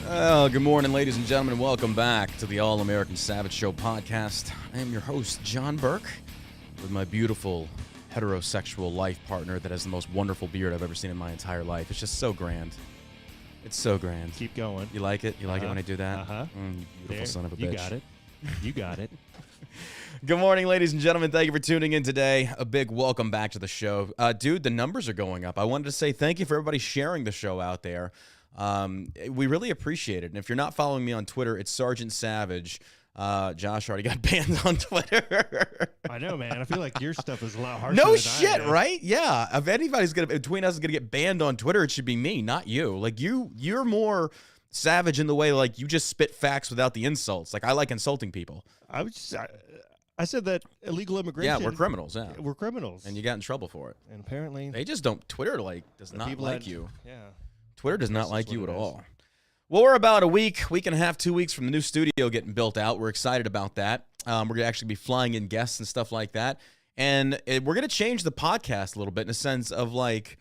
Oh, good morning, ladies and gentlemen. Welcome back to the All-American Savage Show podcast. I am your host, John Burke, with my beautiful heterosexual life partner that has the most wonderful beard I've ever seen in my entire life. It's just so grand. It's so grand. Keep going. You like it? You like it when I do that? Uh-huh. You beautiful There. son of a bitch. You got it. You got it. Good morning, ladies and gentlemen. Thank you for tuning in today. A big welcome back to the show. Dude, the numbers are going up. I wanted to say thank you for everybody sharing the show out there. We really appreciate it. And if you're not following me on Twitter, it's Sergeant Savage. Josh already got banned on Twitter. I know, man. I feel like your stuff is a lot harsher. No than shit, I am. right? Yeah. If anybody's between us is gonna get banned on Twitter, it should be me, not you. Like you're more savage in the way like you just spit facts without the insults. Like I like insulting people. I said that illegal immigration. Yeah, we're criminals. Yeah, We're criminals. and you got in trouble for it. And apparently, They just don't. Twitter does not people like that- you. Yeah. Twitter does not That's like what you it at is. all. Well, we're about a week and a half, 2 weeks from the new studio getting built out. We're excited about that. We're going to actually be flying in guests and stuff like that. And we're going to change the podcast a little bit in a sense of like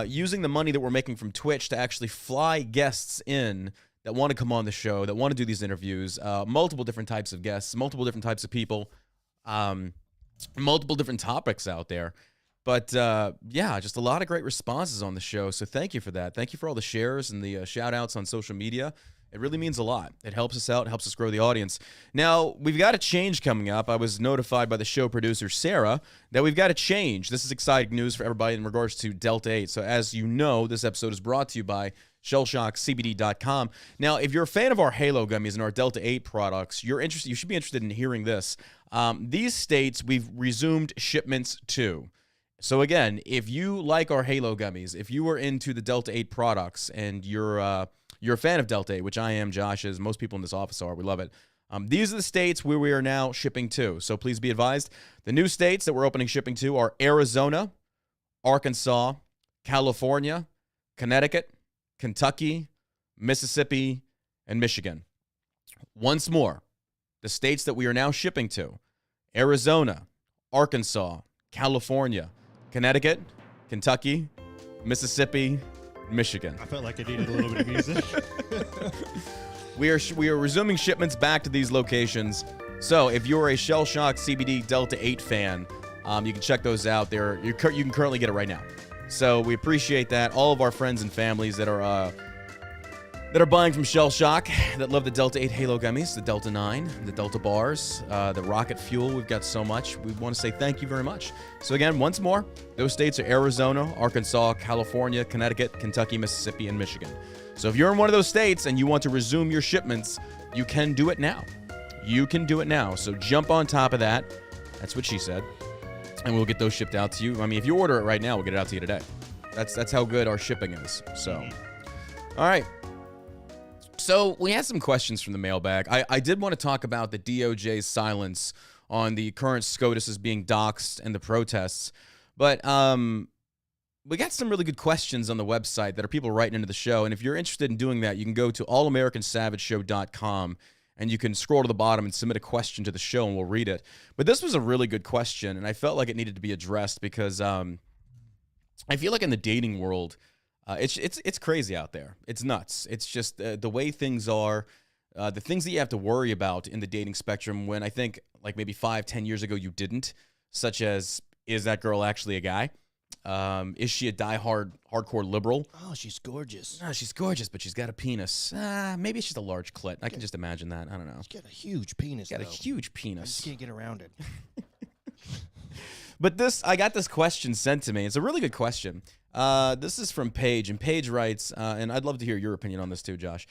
using the money that we're making from Twitch to actually fly guests in that want to come on the show, that want to do these interviews, multiple different types of guests, multiple different types of people, multiple different topics out there. But, yeah, just a lot of great responses on the show, so thank you for that. Thank you for all the shares and the shout-outs on social media. It really means a lot. It helps us out. It helps us grow the audience. Now, we've got a change coming up. I was notified by the show producer, Sarah, that we've got a change. This is exciting news for everybody in regards to Delta 8. So, as you know, this episode is brought to you by ShellshockCBD.com. Now, if you're a fan of our Halo gummies and our Delta 8 products, you should be interested in hearing this. These states we've resumed shipments to. So again, if you like our Halo gummies, if you are into the Delta 8 products and you're a fan of Delta 8, which I am, Josh is, most people in this office are, we love it. These are the states where we are now shipping to. So please be advised, the new states that we're opening shipping to are Arizona, Arkansas, California, Connecticut, Kentucky, Mississippi, and Michigan. Once more, the states that we are now shipping to: Arizona, Arkansas, California, Connecticut, Kentucky, Mississippi, Michigan. I felt like I needed a little bit of music. We are resuming shipments back to these locations. So if you're a Shell Shock CBD Delta 8 fan, you can check those out. You can currently get it right now. So we appreciate that. All of our friends and families that are buying from Shell Shock, that love the Delta 8 Halo gummies, the Delta 9, the Delta bars, the Rocket Fuel. We've got so much. We want to say thank you very much. So again, once more, those states are Arizona, Arkansas, California, Connecticut, Kentucky, Mississippi, and Michigan. So if you're in one of those states and you want to resume your shipments, you can do it now. You can do it now. So jump on top of that. That's what she said. And we'll get those shipped out to you. I mean, if you order it right now, we'll get it out to you today. That's how good our shipping is. So, all right. So we had some questions from the mailbag. I did want to talk about the DOJ's silence on the current SCOTUS as being doxxed and the protests. But we got some really good questions on the website that are people writing into the show. And if you're interested in doing that, you can go to allamericansavageshow.com and you can scroll to the bottom and submit a question to the show and we'll read it. But this was a really good question, and I felt like it needed to be addressed because I feel like in the dating world, it's crazy out there. It's nuts. It's just the way things are, the things that you have to worry about in the dating spectrum when I think like maybe 5-10 years ago you didn't, such as, is that girl actually a guy? Is she a hardcore liberal? Oh, she's gorgeous. No, she's gorgeous, but she's got a penis. Maybe it's just a large clit. I can just imagine that. I don't know. She's got a huge penis, Got a huge I penis. just can't get around it. But I got this question sent to me. It's a really good question. This is from Paige, and Paige writes, and I'd love to hear your opinion on this too, Josh.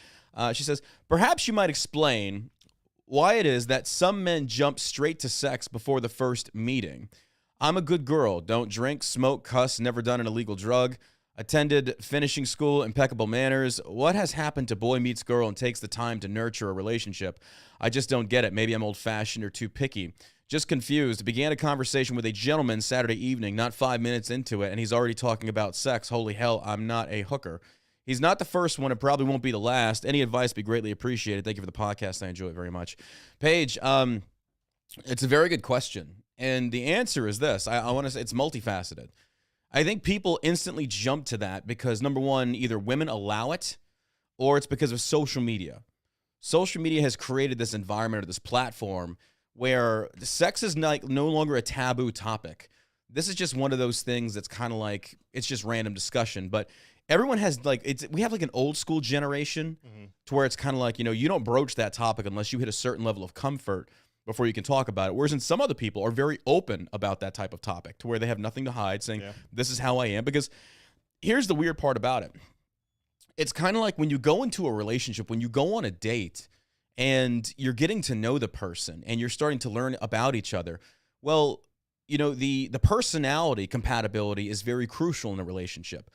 She says, perhaps you might explain why it is that some men jump straight to sex before the first meeting. I'm a good girl, don't drink, smoke, cuss, never done an illegal drug, attended finishing school, impeccable manners. What has happened to boy meets girl and takes the time to nurture a relationship? I just don't get it. Maybe I'm old-fashioned or too picky. Just confused. Began a conversation with a gentleman Saturday evening, not 5 minutes into it, and he's already talking about sex. Holy hell, I'm not a hooker. He's not the first one. It probably won't be the last. Any advice would be greatly appreciated. Thank you for the podcast. I enjoy it very much. Paige, it's a very good question. And the answer is this. I want to say it's multifaceted. I think people instantly jump to that because, number one, either women allow it or it's because of social media. Social media has created this environment or this platform where sex is no longer a taboo topic. This is just one of those things that's kind of like, it's just random discussion. But everyone has we have like an old school generation to where it's kind of like, you don't broach that topic unless you hit a certain level of comfort before you can talk about it. Whereas in some other people are very open about that type of topic to where they have nothing to hide, saying, this is how I am. Because here's the weird part about it. It's kind of like when you go into a relationship, when you go on a date and you're getting to know the person and you're starting to learn about each other. Well, the personality compatibility is very crucial in a relationship,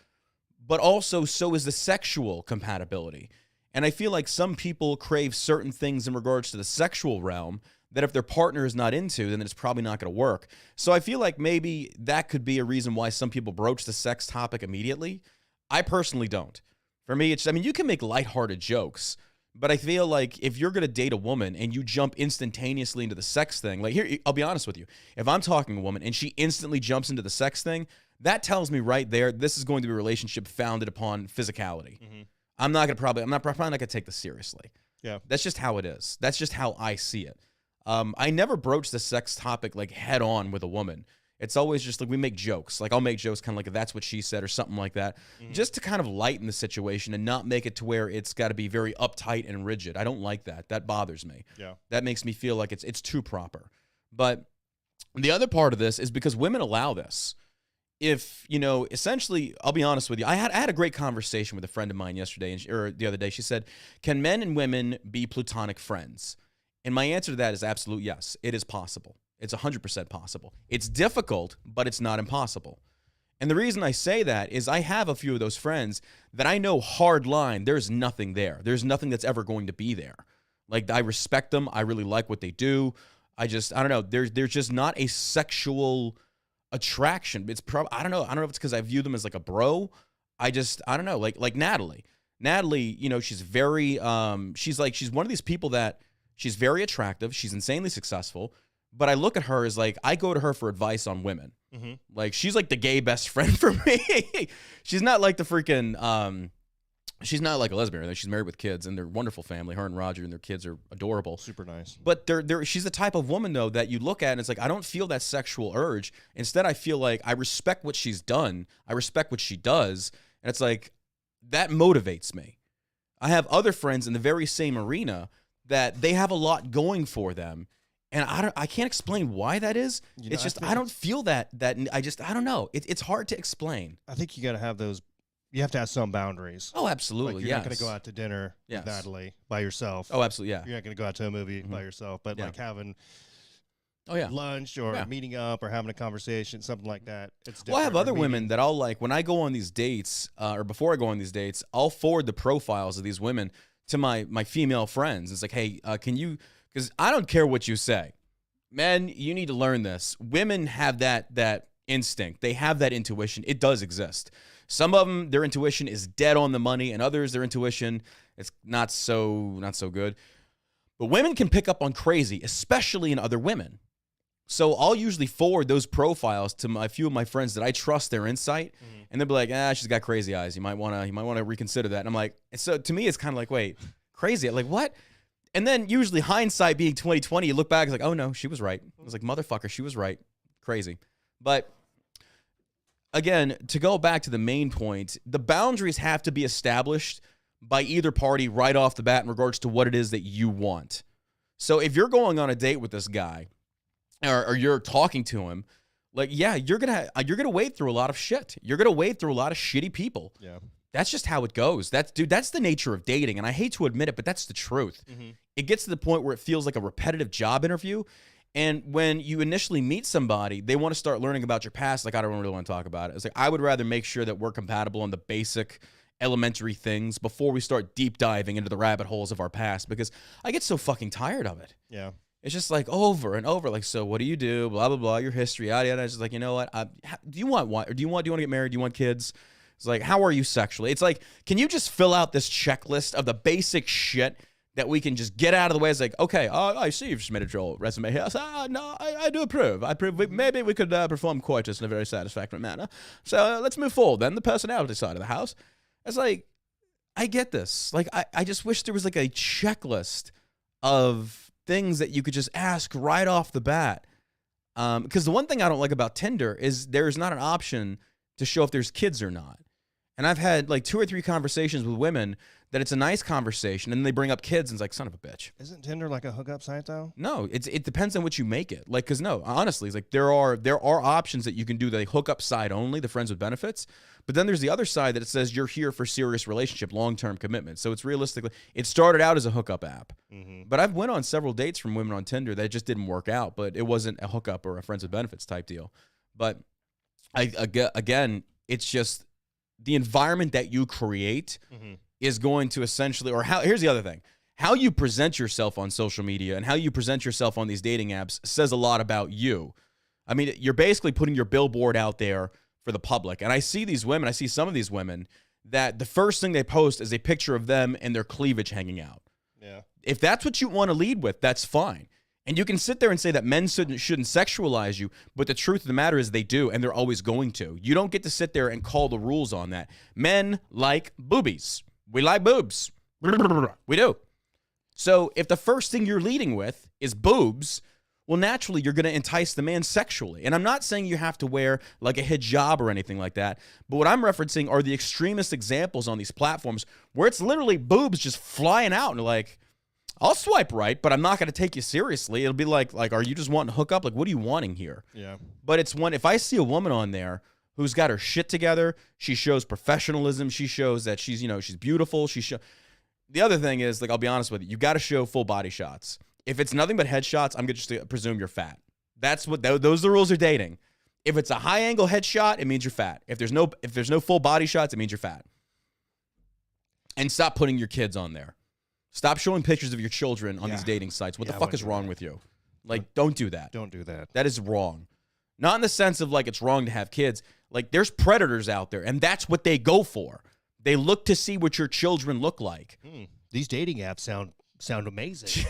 but also so is the sexual compatibility. And I feel like some people crave certain things in regards to the sexual realm that if their partner is not into, then it's probably not going to work. So I feel like maybe that could be a reason why some people broach the sex topic immediately. I personally don't. For me, you can make lighthearted jokes, but I feel like if you're going to date a woman and you jump instantaneously into the sex thing, like here, I'll be honest with you. If I'm talking to a woman and she instantly jumps into the sex thing, that tells me right there, this is going to be a relationship founded upon physicality. I'm probably not going to take this seriously. Yeah. That's just how it is. That's just how I see it. I never broach the sex topic like head on with a woman. It's always just like we make jokes. Like I'll make jokes kind of like that's what she said or something like that, just to kind of lighten the situation and not make it to where it's got to be very uptight and rigid. I don't like that. That bothers me. Yeah. That makes me feel like it's too proper. But the other part of this is because women allow this. If, essentially, I'll be honest with you. I had a great conversation with a friend of mine yesterday or the other day. She said, can men and women be platonic friends? And my answer to that is absolute yes. It is possible. It's 100% possible. It's difficult, but it's not impossible. And the reason I say that is I have a few of those friends that I know hard line, there's nothing there. There's nothing that's ever going to be there. Like, I respect them. I really like what they do. I don't know. There's just not a sexual attraction. It's probably, I don't know if it's because I view them as like a bro. I don't know. Like Natalie. Natalie, she's very, she's one of these people that she's very attractive. She's insanely successful. But I look at her as like, I go to her for advice on women. Like, she's like the gay best friend for me. She's not like the freaking, she's not like a lesbian. She's married with kids and they're a wonderful family. Her and Roger and their kids are adorable. Super nice. But she's the type of woman though that you look at and it's like, I don't feel that sexual urge. Instead, I feel like I respect what she's done. I respect what she does. And it's like, that motivates me. I have other friends in the very same arena that they have a lot going for them. And I can't explain why that is. It's just, I don't feel that I don't know. It's hard to explain. I think you got to have those, you have to have some boundaries. Oh, absolutely. Like you're not going to go out to dinner with Natalie by yourself. Oh, absolutely. Yeah. You're not going to go out to a movie by yourself, but like having lunch or meeting up or having a conversation, something like that. It's different. Well, I have other women that I'll like, when I go on these dates or before I go on these dates, I'll forward the profiles of these women to my female friends. It's like, hey, can you, because I don't care what you say. Men, you need to learn this. Women have that instinct. They have that intuition. It does exist. Some of them, their intuition is dead on the money, and others, their intuition, it's not so good. But women can pick up on crazy, especially in other women. So I'll usually forward those profiles to a few of my friends that I trust their insight, and they'll be like, she's got crazy eyes. You might want to reconsider that. And I'm like, so to me, it's kind of like, wait, crazy? Like, what? And then usually hindsight being 20/20, you look back, it's like, oh no, she was right. I was like, motherfucker, she was right. Crazy. But again, to go back to the main point, the boundaries have to be established by either party right off the bat in regards to what it is that you want. So if you're going on a date with this guy or you're talking to him, like, yeah, you're gonna wade through a lot of shit. You're gonna wade through a lot of shitty people. Yeah. That's just how it goes. That's the nature of dating. And I hate to admit it, but that's the truth. It gets to the point where it feels like a repetitive job interview. And when you initially meet somebody, they want to start learning about your past. Like, I don't really want to talk about it. It's like, I would rather make sure that we're compatible on the basic elementary things before we start deep diving into the rabbit holes of our past, because I get so fucking tired of it. Yeah. It's just like over and over. Like, so what do you do? Blah, blah, blah, your history, yada, yada. It's just like, you know what? Do you want to get married? Do you want kids? It's like, how are you sexually? It's like, can you just fill out this checklist of the basic shit that we can just get out of the way? It's like, okay, I see you've submitted your resume here. So, no, I do approve. Maybe we could perform coitus in a very satisfactory manner. So let's move forward then. The personality side of the house. It's like, I get this. Like, I just wish there was like a checklist of things that you could just ask right off the bat. Because the one thing I don't like about Tinder is there's not an option to show if there's kids or not. And I've had like 2 or 3 conversations with women that it's a nice conversation, and they bring up kids, and it's like, son of a bitch. Isn't Tinder like a hookup site though? No, it depends on what you make it. Like, because no, honestly, it's like there are options that you can do the hookup side only, the friends with benefits. But then there's the other side that it says you're here for serious relationship, long-term commitment. So it's realistically, it started out as a hookup app. But I've went on several dates from women on Tinder that just didn't work out, but it wasn't a hookup or a friends with benefits type deal. But again, it's just the environment that you create is going to essentially, or here's the other thing. How you present yourself on social media and how you present yourself on these dating apps says a lot about you. I mean, you're basically putting your billboard out there for the public. And I see these women, I see some of these women that the first thing they post is a picture of them and their cleavage hanging out. Yeah. If that's what you want to lead with, that's fine. And you can sit there and say that men shouldn't sexualize you, but the truth of the matter is they do, and they're always going to. You don't get to sit there and call the rules on that. Men like boobies. We like boobs. We do. So if the first thing you're leading with is boobs, well, naturally, you're going to entice the man sexually. And I'm not saying you have to wear like a hijab or anything like that, but what I'm referencing are the extremist examples on these platforms where it's literally boobs just flying out and like, I'll swipe right, but I'm not going to take you seriously. It'll be like, are you just wanting to hook up? Like, what are you wanting here? Yeah. But it's if I see a woman on there who's got her shit together, she shows professionalism, she shows that she's, she's beautiful. The other thing is, like, I'll be honest with you, got to show full body shots. If it's nothing but headshots, I'm going to just presume you're fat. That's what, those are the rules of dating. If it's a high angle headshot, it means you're fat. If there's no full body shots, it means you're fat. And stop putting your kids on there. Stop showing pictures of your children on these dating sites. What the fuck is wrong with you? Like, don't do that. Don't do that. That is wrong. Not in the sense of like it's wrong to have kids. Like, there's predators out there, and that's what they go for. They look to see what your children look like. These dating apps sound amazing.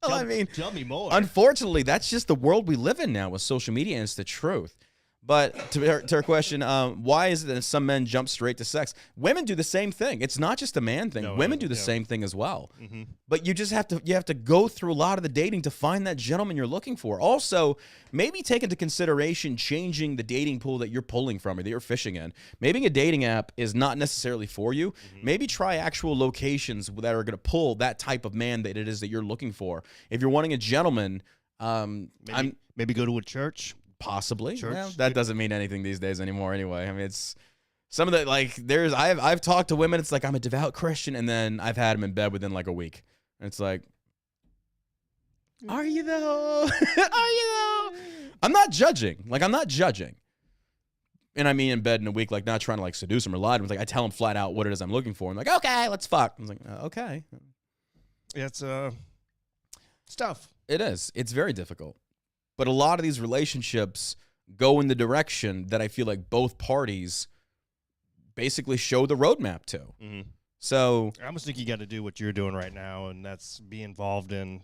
Well, tell me more. Unfortunately, that's just the world we live in now with social media, and it's the truth. But to her question, why is it that some men jump straight to sex? Women do the same thing. It's not just a man thing. Women do the same thing as well. But you just have to go through a lot of the dating to find that gentleman you're looking for. Also, maybe take into consideration changing the dating pool that you're pulling from or that you're fishing in. Maybe a dating app is not necessarily for you. Maybe try actual locations that are going to pull that type of man that it is that you're looking for. If you're wanting a gentleman, maybe go to a church. Possibly. Well, that doesn't mean anything these days anymore anyway. I mean, it's some of the, like, I've talked to women, it's like, I'm a devout Christian, and then I've had them in bed within like a week. And it's like, are you though? Are you though? I'm not judging. Like, I'm not judging. And I mean in bed in a week, like, not trying to like seduce them or lie to them. Like, I tell them flat out what it is I'm looking for. I'm like, okay, let's fuck. I was like, okay. It's tough. It is. It's very difficult. But a lot of these relationships go in the direction that I feel like both parties basically show the roadmap to. So I almost think you got to do what you're doing right now, and that's be involved in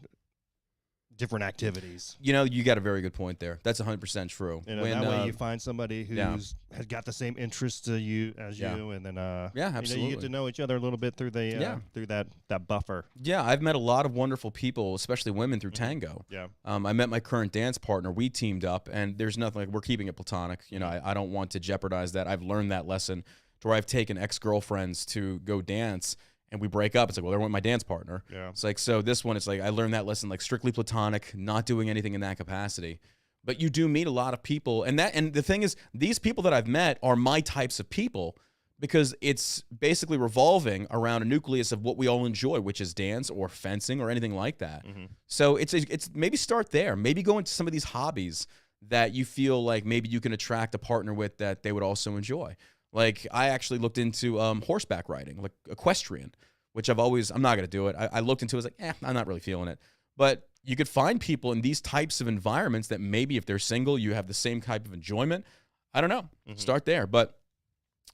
different activities. You got a very good point there. That's 100% true. That way you find somebody who's has got the same interests to you as you, and then absolutely. You get to know each other a little bit through through that buffer. Yeah, I've met a lot of wonderful people, especially women, through Tango. Yeah. I met my current dance partner. We teamed up, and there's nothing like, we're keeping it platonic. I don't want to jeopardize that. I've learned that lesson to where I've taken ex-girlfriends to go dance, and we break up. It's like, well, they're with my dance partner. Yeah. It's like, so this one, it's like, I learned that lesson, like, strictly platonic, not doing anything in that capacity. But you do meet a lot of people. And the thing is, these people that I've met are my types of people, because it's basically revolving around a nucleus of what we all enjoy, which is dance or fencing or anything like that. So it's maybe start there. Maybe go into some of these hobbies that you feel like maybe you can attract a partner with that they would also enjoy. Like, I actually looked into horseback riding, like equestrian, which I'm not going to do it. I looked into it, I was like, I'm not really feeling it. But you could find people in these types of environments that maybe if they're single, you have the same type of enjoyment. I don't know. Start there. But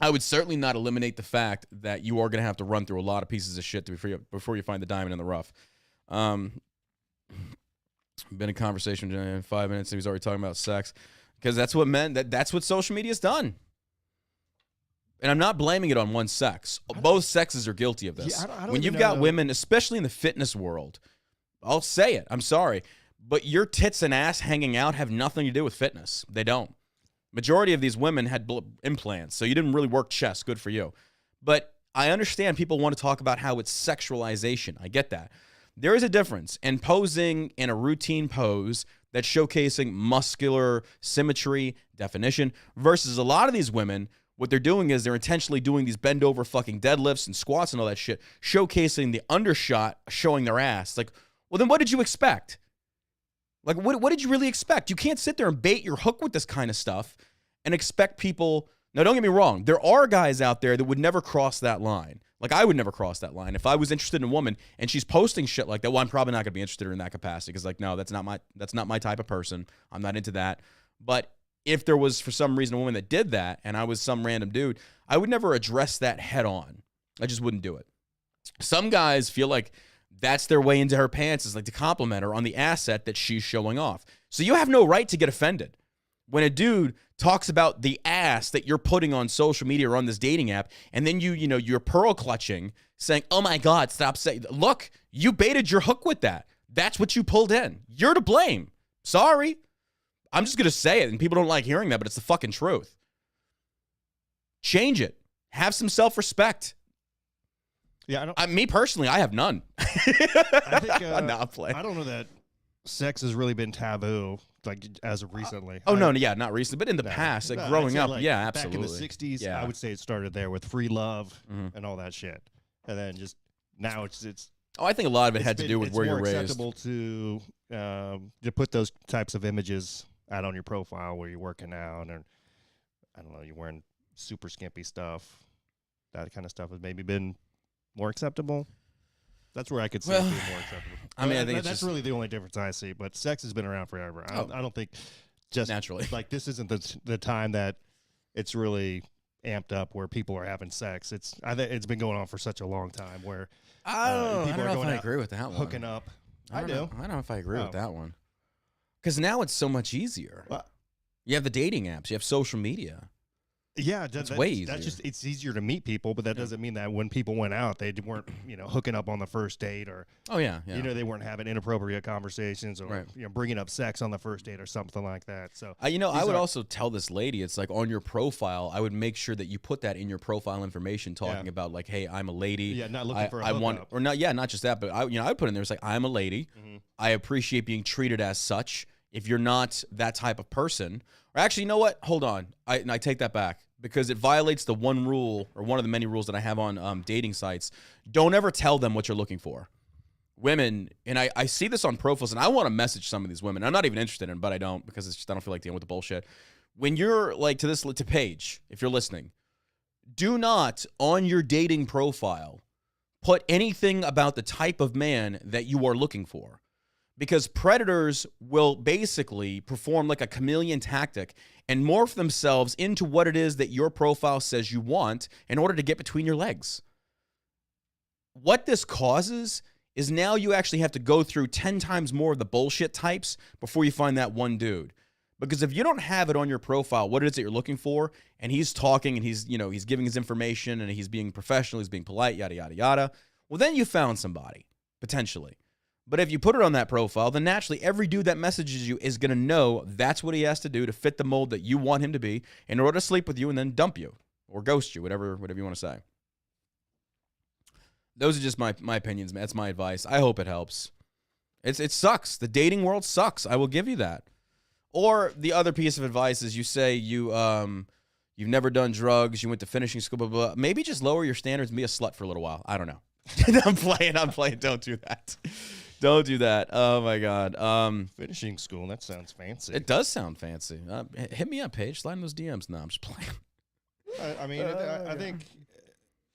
I would certainly not eliminate the fact that you are going to have to run through a lot of pieces of shit before you find the diamond in the rough. Been in conversation in 5 minutes, and he's already talking about sex. Because that's what that's what social media's done. And I'm not blaming it on one sex. Both sexes are guilty of this. Yeah, I don't when you've got women, especially in the fitness world, I'll say it. I'm sorry. But your tits and ass hanging out have nothing to do with fitness. They don't. Majority of these women had implants, so you didn't really work chest. Good for you. But I understand people want to talk about how it's sexualization. I get that. There is a difference in posing in a routine pose that's showcasing muscular symmetry, definition, versus a lot of these women, what they're doing is they're intentionally doing these bend over fucking deadlifts and squats and all that shit, showcasing the undershot, showing their ass. Like, well, then what did you expect? Like, what did you really expect? You can't sit there and bait your hook with this kind of stuff and expect people. Now, don't get me wrong. There are guys out there that would never cross that line. Like, I would never cross that line. If I was interested in a woman and she's posting shit like that, well, I'm probably not going to be interested in that capacity because, like, no, that's not my type of person. I'm not into that. But if there was, for some reason, a woman that did that and I was some random dude, I would never address that head on. I just wouldn't do it. Some guys feel like that's their way into her pants, is like to compliment her on the asset that she's showing off. So you have no right to get offended when a dude talks about the ass that you're putting on social media or on this dating app, and then you're pearl clutching, saying, "Oh my God, stop saying." Look, you baited your hook with that. That's what you pulled in. You're to blame. Sorry. I'm just gonna say it, and people don't like hearing that, but it's the fucking truth. Change it. Have some self-respect. Yeah, me personally, I have none. I think I'm playing. I don't know that sex has really been taboo, like as of recently. Not recently, but in the past, like growing up, like yeah, absolutely. Back in the '60s, I would say it started there with free love and all that shit, and then just now it's. Oh, I think a lot of it had to do with where you're raised. It's more acceptable to put those types of images out on your profile where you're working out, and I don't know, you're wearing super skimpy stuff. That kind of stuff has maybe been more acceptable. That's where I could see it being more acceptable. I mean, I think that's really the only difference I see. But sex has been around forever. I don't think just naturally, like, this isn't the time that it's really amped up where people are having sex. I think it's been going on for such a long time where I don't know if I agree with that one. Hooking up. I do. I don't know if I agree with that one. Because now it's so much easier. You have the dating apps. You have social media. Yeah, it's way easier. It's easier to meet people, but that doesn't mean that when people went out, they weren't, hooking up on the first date, or they weren't having inappropriate conversations, or bringing up sex on the first date or something like that. So I would also tell this lady, it's like on your profile, I would make sure that you put that in your profile information, talking about like, hey, I'm a lady. Yeah, not looking for a hookup. Or not. Yeah, not just that, but I would put in there, it's like, I'm a lady. I appreciate being treated as such. If you're not that type of person, or actually, you know what? Hold on. I take that back, because it violates the one rule, or one of the many rules that I have on dating sites. Don't ever tell them what you're looking for. Women, and I see this on profiles, and I want to message some of these women. I'm not even interested in them, but I don't, because it's just, I don't feel like dealing with the bullshit. When you're like to Paige, if you're listening, do not on your dating profile put anything about the type of man that you are looking for. Because predators will basically perform like a chameleon tactic and morph themselves into what it is that your profile says you want in order to get between your legs. What this causes is now you actually have to go through 10 times more of the bullshit types before you find that one dude. Because if you don't have it on your profile, what it is that you're looking for, and he's talking and he's giving his information and he's being professional, he's being polite, yada, yada, yada, well, then you found somebody, potentially. But if you put it on that profile, then naturally every dude that messages you is going to know that's what he has to do to fit the mold that you want him to be in order to sleep with you and then dump you or ghost you, whatever you want to say. Those are just my opinions, man. That's my advice. I hope it helps. It sucks. The dating world sucks. I will give you that. Or the other piece of advice is you say you've never done drugs, you went to finishing school, blah, blah, blah. Maybe just lower your standards and be a slut for a little while. I don't know. I'm playing. Don't do that. Don't do that. Oh, my God. Finishing school, that sounds fancy. It does sound fancy. Hit me up, Paige. Slide in those DMs. No, I'm just playing. I think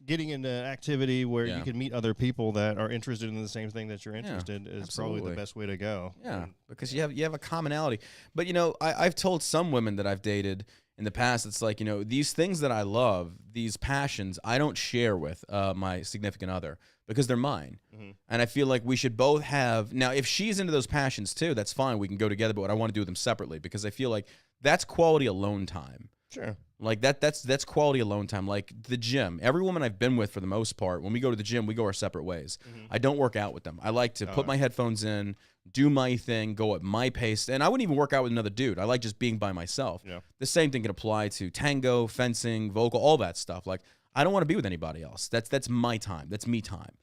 getting into activity where you can meet other people that are interested in the same thing that you're interested in is probably the best way to go. Yeah, because you have a commonality. But, I've told some women that I've dated in the past, it's like, these things that I love, these passions, I don't share with my significant other because they're mine. Mm-hmm. And I feel like we should both have, now if she's into those passions too, that's fine, we can go together, but I want to do them separately because I feel like that's quality alone time. Sure. Like that's quality alone time. Like the gym. Every woman I've been with, for the most part, when we go to the gym, we go our separate ways. I don't work out with them. I like to put my headphones in, do my thing, go at my pace, and I wouldn't even work out with another dude. I like just being by myself. Yeah. The same thing can apply to tango, fencing, vocal, all that stuff. Like I don't want to be with anybody else. That's my time. That's me time.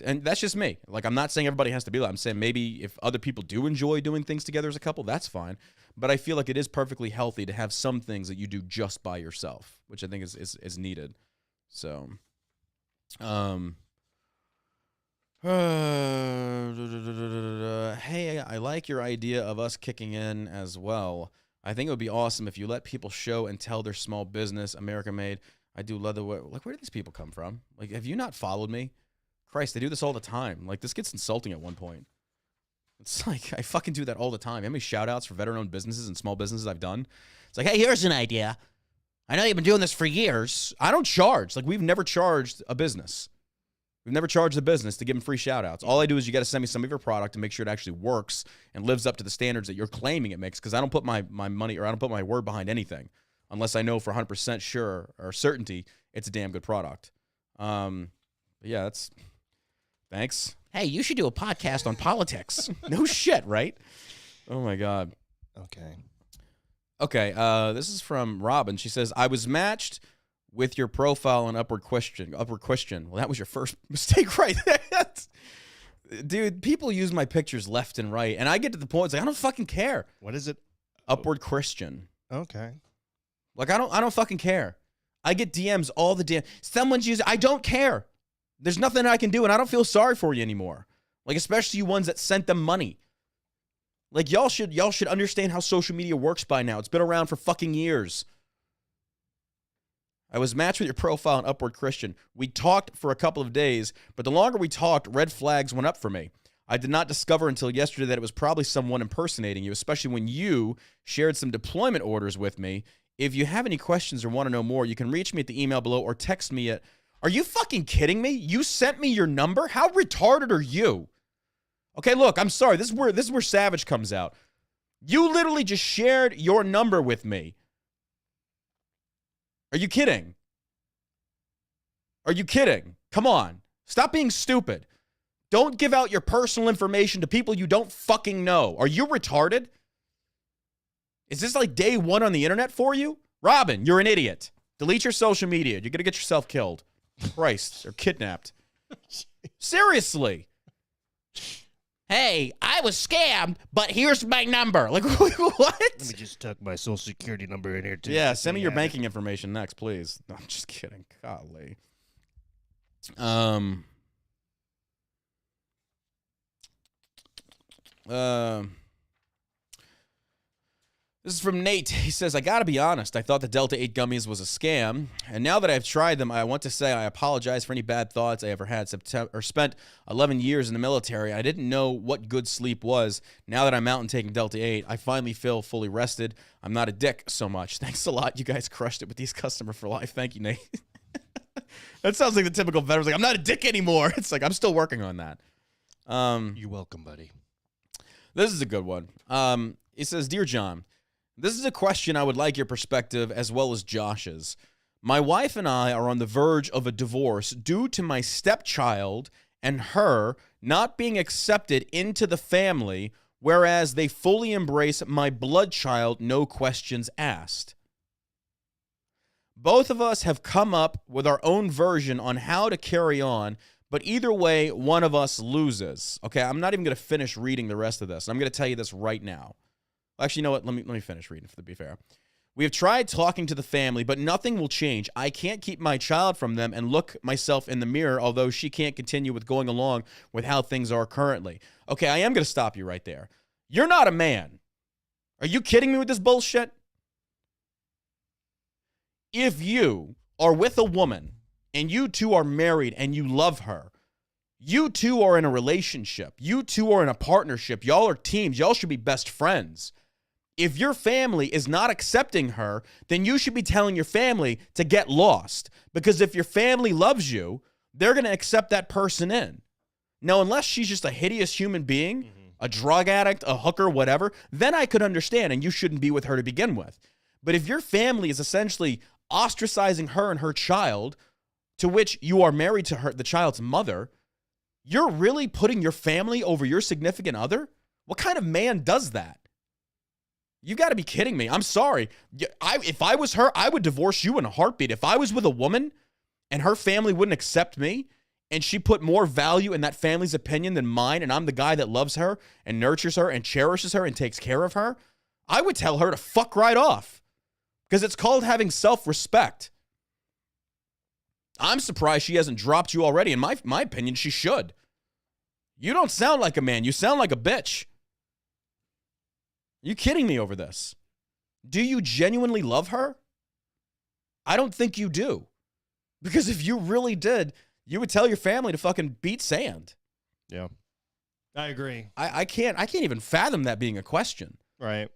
And that's just me. Like, I'm not saying everybody has to be like, I'm saying maybe if other people do enjoy doing things together as a couple, that's fine. But I feel like it is perfectly healthy to have some things that you do just by yourself, which I think is needed. So, hey, I like your idea of us kicking in as well. I think it would be awesome if you let people show and tell their small business, America made. I do leather. Like, where do these people come from? Like, have you not followed me? Christ, they do this all the time. Like, this gets insulting at one point. It's like, I fucking do that all the time. How many shout-outs for veteran-owned businesses and small businesses I've done? It's like, hey, here's an idea. I know you've been doing this for years. I don't charge. Like, we've never charged a business. We've never charged a business to give them free shout-outs. All I do is you got to send me some of your product to make sure it actually works and lives up to the standards that you're claiming it makes, because I don't put my money, or I don't put my word behind anything unless I know for 100% sure or certainty it's a damn good product. But yeah, that's... Thanks. Hey, you should do a podcast on politics. No shit, right? Oh, my God. Okay, this is from Robin. She says, I was matched with your profile on Upward Question. Well, that was your first mistake right there. Dude, people use my pictures left and right, and I get to the point, it's like, I don't fucking care. What is it? Upward Christian. Okay. Like, I don't fucking care. I get DMs all the damn... Someone's using... I don't care. There's nothing I can do, and I don't feel sorry for you anymore. Like, especially you ones that sent them money. Like, y'all should understand how social media works by now. It's been around for fucking years. I was matched with your profile on Upward Christian. We talked for a couple of days, but the longer we talked, red flags went up for me. I did not discover until yesterday that it was probably someone impersonating you, especially when you shared some deployment orders with me. If you have any questions or want to know more, you can reach me at the email below or text me at... Are you fucking kidding me? You sent me your number? How retarded are you? Okay, look, I'm sorry. This is where Savage comes out. You literally just shared your number with me. Are you kidding? Are you kidding? Come on. Stop being stupid. Don't give out your personal information to people you don't fucking know. Are you retarded? Is this like day one on the internet for you? Robin, you're an idiot. Delete your social media. You're going to get yourself killed. Christ, or kidnapped. Seriously. Hey, I was scammed, but here's my number. Like, what? Let me just tuck my social security number in here, too. Yeah, send me your banking information next, please. No, I'm just kidding. Golly. This is from Nate. He says, I gotta be honest, I thought the Delta 8 gummies was a scam, and now that I've tried them, I want to say I apologize for any bad thoughts I ever had. Spent 11 years in the military. I didn't know what good sleep was. Now that I'm out and taking Delta 8, I finally feel fully rested. I'm not a dick so much. Thanks a lot. You guys crushed it with these customer for life. Thank you, Nate. That sounds like the typical veteran's like, I'm not a dick anymore. It's like, I'm still working on that. You're welcome, buddy. This is a good one. It says, Dear John, this is a question I would like your perspective as well as Josh's. My wife and I are on the verge of a divorce due to my stepchild and her not being accepted into the family, whereas they fully embrace my blood child, no questions asked. Both of us have come up with our own version on how to carry on, but either way, one of us loses. Okay, I'm not even going to finish reading the rest of this. I'm going to tell you this right now. Actually, you know what? Let me finish reading, to be fair. We have tried talking to the family, but nothing will change. I can't keep my child from them and look myself in the mirror, although she can't continue with going along with how things are currently. Okay, I am going to stop you right there. You're not a man. Are you kidding me with this bullshit? If you are with a woman and you two are married and you love her, you two are in a relationship, you two are in a partnership, y'all are teams, y'all should be best friends. If your family is not accepting her, then you should be telling your family to get lost. Because if your family loves you, they're going to accept that person in. Now, unless she's just a hideous human being, a drug addict, a hooker, whatever, then I could understand, and you shouldn't be with her to begin with. But if your family is essentially ostracizing her and her child, to which you are married to her, the child's mother, you're really putting your family over your significant other? What kind of man does that? You got to be kidding me. I'm sorry. If I was her, I would divorce you in a heartbeat. If I was with a woman and her family wouldn't accept me and she put more value in that family's opinion than mine, and I'm the guy that loves her and nurtures her and cherishes her and takes care of her, I would tell her to fuck right off, because it's called having self-respect. I'm surprised she hasn't dropped you already. In my opinion, she should. You don't sound like a man. You sound like a bitch. You kidding me over this? Do you genuinely love her? I don't think you do. Because if you really did, you would tell your family to fucking beat sand. Yeah. I agree. I can't even fathom that being a question. Right.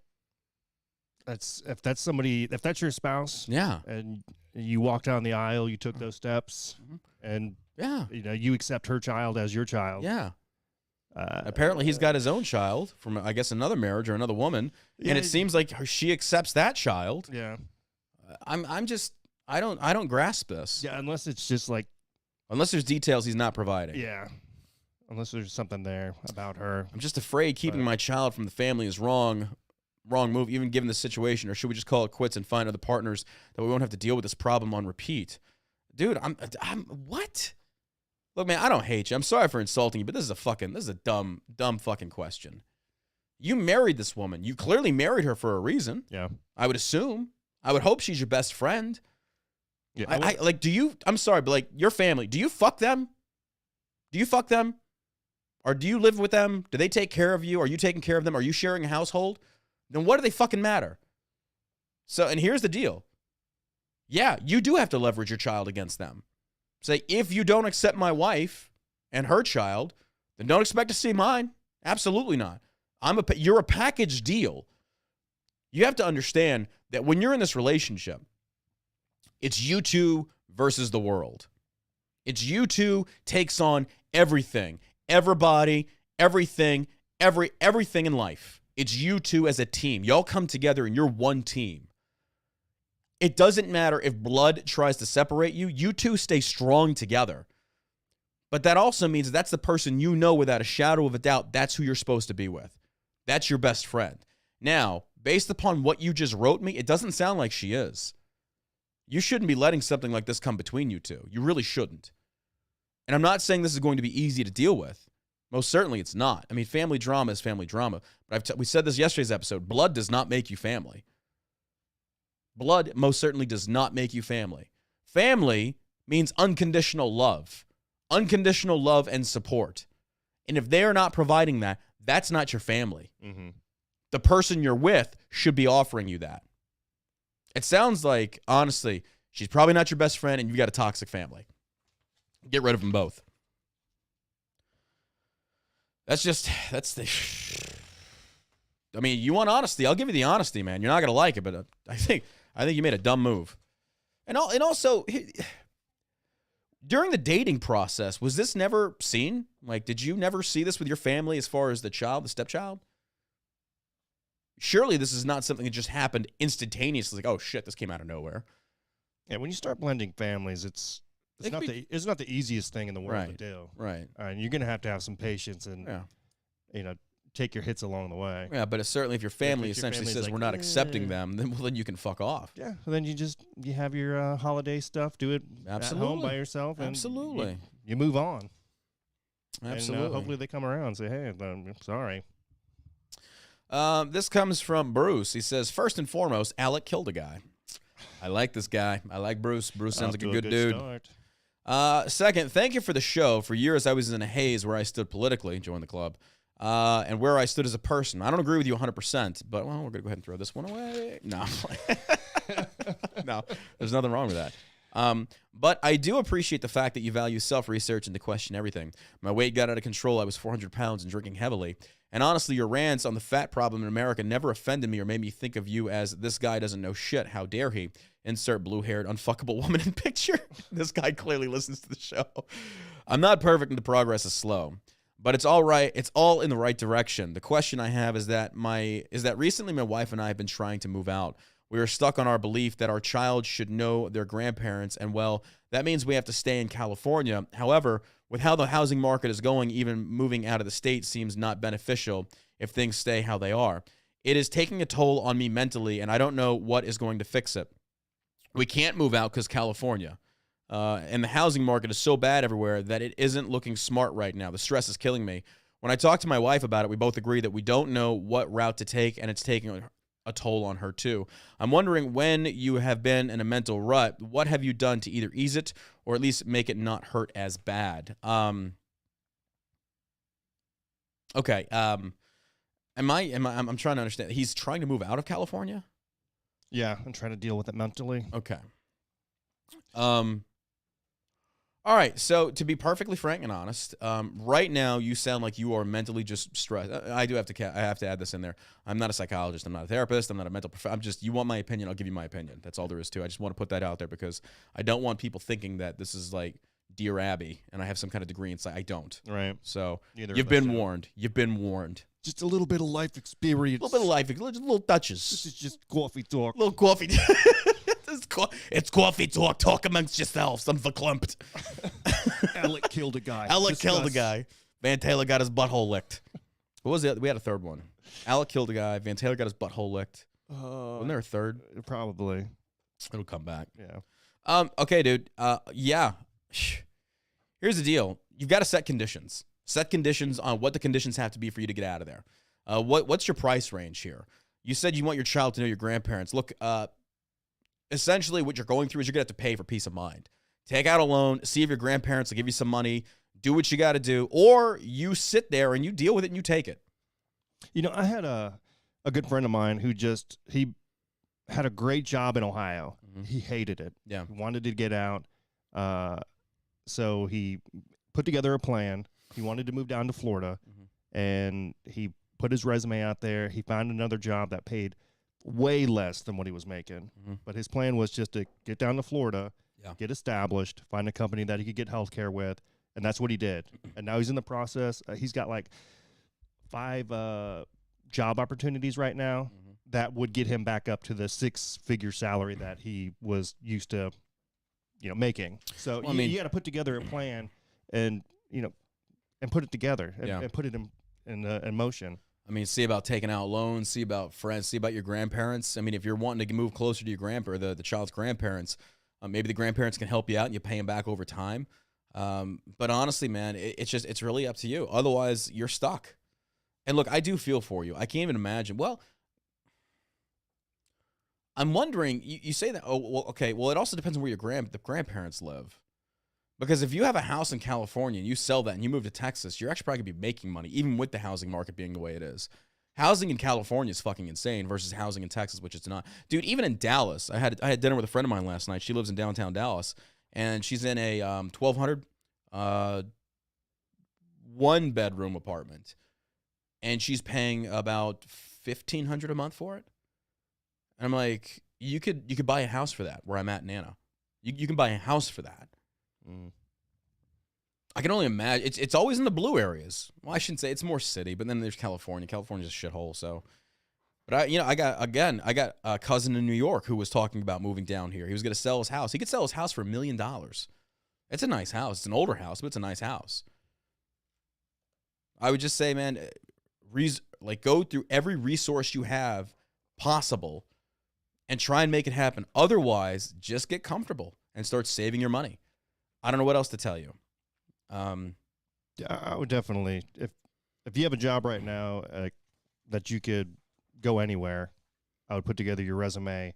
If that's your spouse, Yeah. and you walk down the aisle, you took those steps, and Yeah. you accept her child as your child. Yeah. Apparently he's got his own child from, I guess, another marriage or another woman, and it seems like she accepts that child. Yeah. I don't grasp this. Yeah, unless it's just like, Unless there's details he's not providing. yeah, unless there's something there about her. I'm just afraid keeping my child from the family is wrong move, even given the situation. Or should we just call it quits and find other partners that we won't have to deal with this problem on repeat? Dude, I'm what? Look, man, I don't hate you. I'm sorry for insulting you, but this is a dumb fucking question. You married this woman. You clearly married her for a reason. Yeah. I would assume. I would hope she's your best friend. Yeah. I'm sorry, but like, your family, do you fuck them? Do you fuck them? Or do you live with them? Do they take care of you? Are you taking care of them? Are you sharing a household? Then what do they fucking matter? So, and here's the deal. Yeah, you do have to leverage your child against them. Say, if you don't accept my wife and her child, then don't expect to see mine. Absolutely not. You're a package deal. You have to understand that when you're in this relationship, it's you two versus the world. It's you two takes on everything, everybody, everything in life. It's you two as a team. Y'all come together and you're one team. It doesn't matter if blood tries to separate you. You two stay strong together. But that also means that's the person you know without a shadow of a doubt that's who you're supposed to be with. That's your best friend. Now, based upon what you just wrote me, it doesn't sound like she is. You shouldn't be letting something like this come between you two. You really shouldn't. And I'm not saying this is going to be easy to deal with. Most certainly it's not. I mean, family drama is family drama. But we said this yesterday's episode. Blood does not make you family. Blood most certainly does not make you family. Family means unconditional love. Unconditional love and support. And if they are not providing that, that's not your family. Mm-hmm. The person you're with should be offering you that. It sounds like, honestly, she's probably not your best friend and you've got a toxic family. Get rid of them both. I mean, you want honesty. I'll give you the honesty, man. You're not going to like it, but I think you made a dumb move. And also, during the dating process, was this never seen? Like, did you never see this with your family as far as the stepchild? Surely this is not something that just happened instantaneously. Like, oh shit, this came out of nowhere. Yeah, when you start blending families, it's not the easiest thing in the world to do. Right. And you're gonna have to have some patience and take your hits along the way. Yeah, but it's certainly if your family essentially says we're not accepting them, then you can fuck off. Yeah. And then you have your holiday stuff. Do it at home by yourself. And absolutely. You move on. Absolutely. And hopefully they come around and say, hey, I'm sorry. This comes from Bruce. He says, first and foremost, Alec killed a guy. I like this guy. I like Bruce. Bruce sounds like a good dude. Start. Second, thank you for the show. For years, I was in a haze where I stood politically, join the club, and where I stood as a person. I don't agree with you 100%, but, well, we're going to go ahead and throw this one away. No. No, there's nothing wrong with that. But I do appreciate the fact that you value self-research and to question everything. My weight got out of control. I was 400 pounds and drinking heavily. And honestly, your rants on the fat problem in America never offended me or made me think of you as this guy doesn't know shit. How dare he? Insert blue-haired, unfuckable woman in picture. This guy clearly listens to the show. I'm not perfect and the progress is slow. But it's all right. It's all in the right direction. The question I have is that recently my wife and I have been trying to move out, We are stuck on our belief that our child should know their grandparents, and well, that means we have to stay in California. However, with how the housing market is going, even moving out of the state seems not beneficial if things stay how they are. It is taking a toll on me mentally, and I don't know what is going to fix it. We can't move out because California. And the housing market is so bad everywhere that it isn't looking smart right now. The stress is killing me. When I talked to my wife about it, we both agree that we don't know what route to take, and it's taking a toll on her too. I'm wondering, when you have been in a mental rut, what have you done to either ease it or at least make it not hurt as bad? Okay. I'm trying to understand. He's trying to move out of California? Yeah, I'm trying to deal with it mentally. Okay. All right, so to be perfectly frank and honest, right now you sound like you are mentally just stressed. I have to add this in there. I'm not a psychologist. I'm not a therapist. I'm not a mental professional. You want my opinion, I'll give you my opinion. That's all there is to it. I just want to put that out there because I don't want people thinking that this is like Dear Abby and I have some kind of degree in psych. I don't. Right. So you've been warned. You've been warned. Just a little bit of life experience. A little bit of life, little touches. This is just coffee talk. Little coffee. It's coffee talk. Talk amongst yourselves. I'm verklempt. Alec killed a guy. Alec killed a guy. Van Taylor got his butthole licked. What was it? We had a third one. Alec killed a guy. Van Taylor got his butthole licked. Wasn't there a third? Probably. It'll come back. Yeah. Okay, dude. Yeah. Here's the deal. You've got to set conditions. Set conditions on what the conditions have to be for you to get out of there. What's your price range here? You said you want your child to know your grandparents. Look, essentially what you're going through is you're going to have to pay for peace of mind. Take out a loan, see if your grandparents will give you some money, do what you got to do, or you sit there and you deal with it and you take it. You know, I had a good friend of mine who he had a great job in Ohio. Mm-hmm. He hated it. Yeah. He wanted to get out. So he put together a plan. He wanted to move down to Florida, and he put his resume out there. He found another job that paid way less than what he was making. But his plan was just to get down to Florida, get established, find a company that he could get health care with, and that's what he did. And now he's in the process. He's got like 5 job opportunities right now that would get him back up to the 6-figure salary that he was used to, making. So you got to put together a plan and put it together and put it in motion. I mean, see about taking out loans, see about friends, see about your grandparents. I mean, if you're wanting to move closer to your the child's grandparents, maybe the grandparents can help you out and you pay them back over time. But honestly, man, it's really up to you. Otherwise, you're stuck. And look, I do feel for you. I can't even imagine. Well, I'm wondering, you say that, oh, well, okay, well, it also depends on where the grandparents live. Because if you have a house in California and you sell that and you move to Texas, you're actually probably going to be making money, even with the housing market being the way it is. Housing in California is fucking insane versus housing in Texas, which is not. Dude, even in Dallas, I had dinner with a friend of mine last night. She lives in downtown Dallas, and she's in a 1,200 one-bedroom apartment, and she's paying about $1,500 a month for it. And I'm like, you could buy a house for that where I'm at in Anna. You can buy a house for that. I can only imagine. It's always in the blue areas. Well, I shouldn't say it's more city, but then there's California. California's a shithole. So, but I got a cousin in New York who was talking about moving down here. He was going to sell his house. He could sell his house for $1 million. It's a nice house. It's an older house, but it's a nice house. I would just say, man, go through every resource you have possible and try and make it happen. Otherwise, just get comfortable and start saving your money. I don't know what else to tell you. Yeah, I would definitely, if you have a job right now that you could go anywhere, I would put together your resume,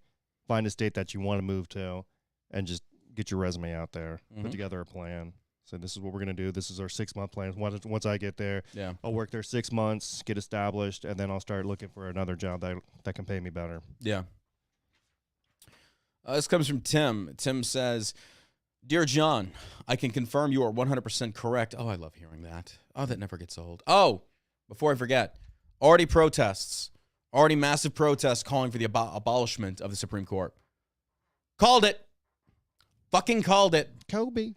find a state that you want to move to, and just get your resume out there. Put together a plan. So this is what we're going to do. This is our 6-month plan. Once I get there, I'll work there 6 months, get established, and then I'll start looking for another job that can pay me better. Yeah. This comes from Tim. Tim says, Dear John, I can confirm you are 100% correct. Oh, I love hearing that. Oh, that never gets old. Oh, before I forget, already massive protests calling for the abolishment of the Supreme Court. Called it. Fucking called it. Kobe.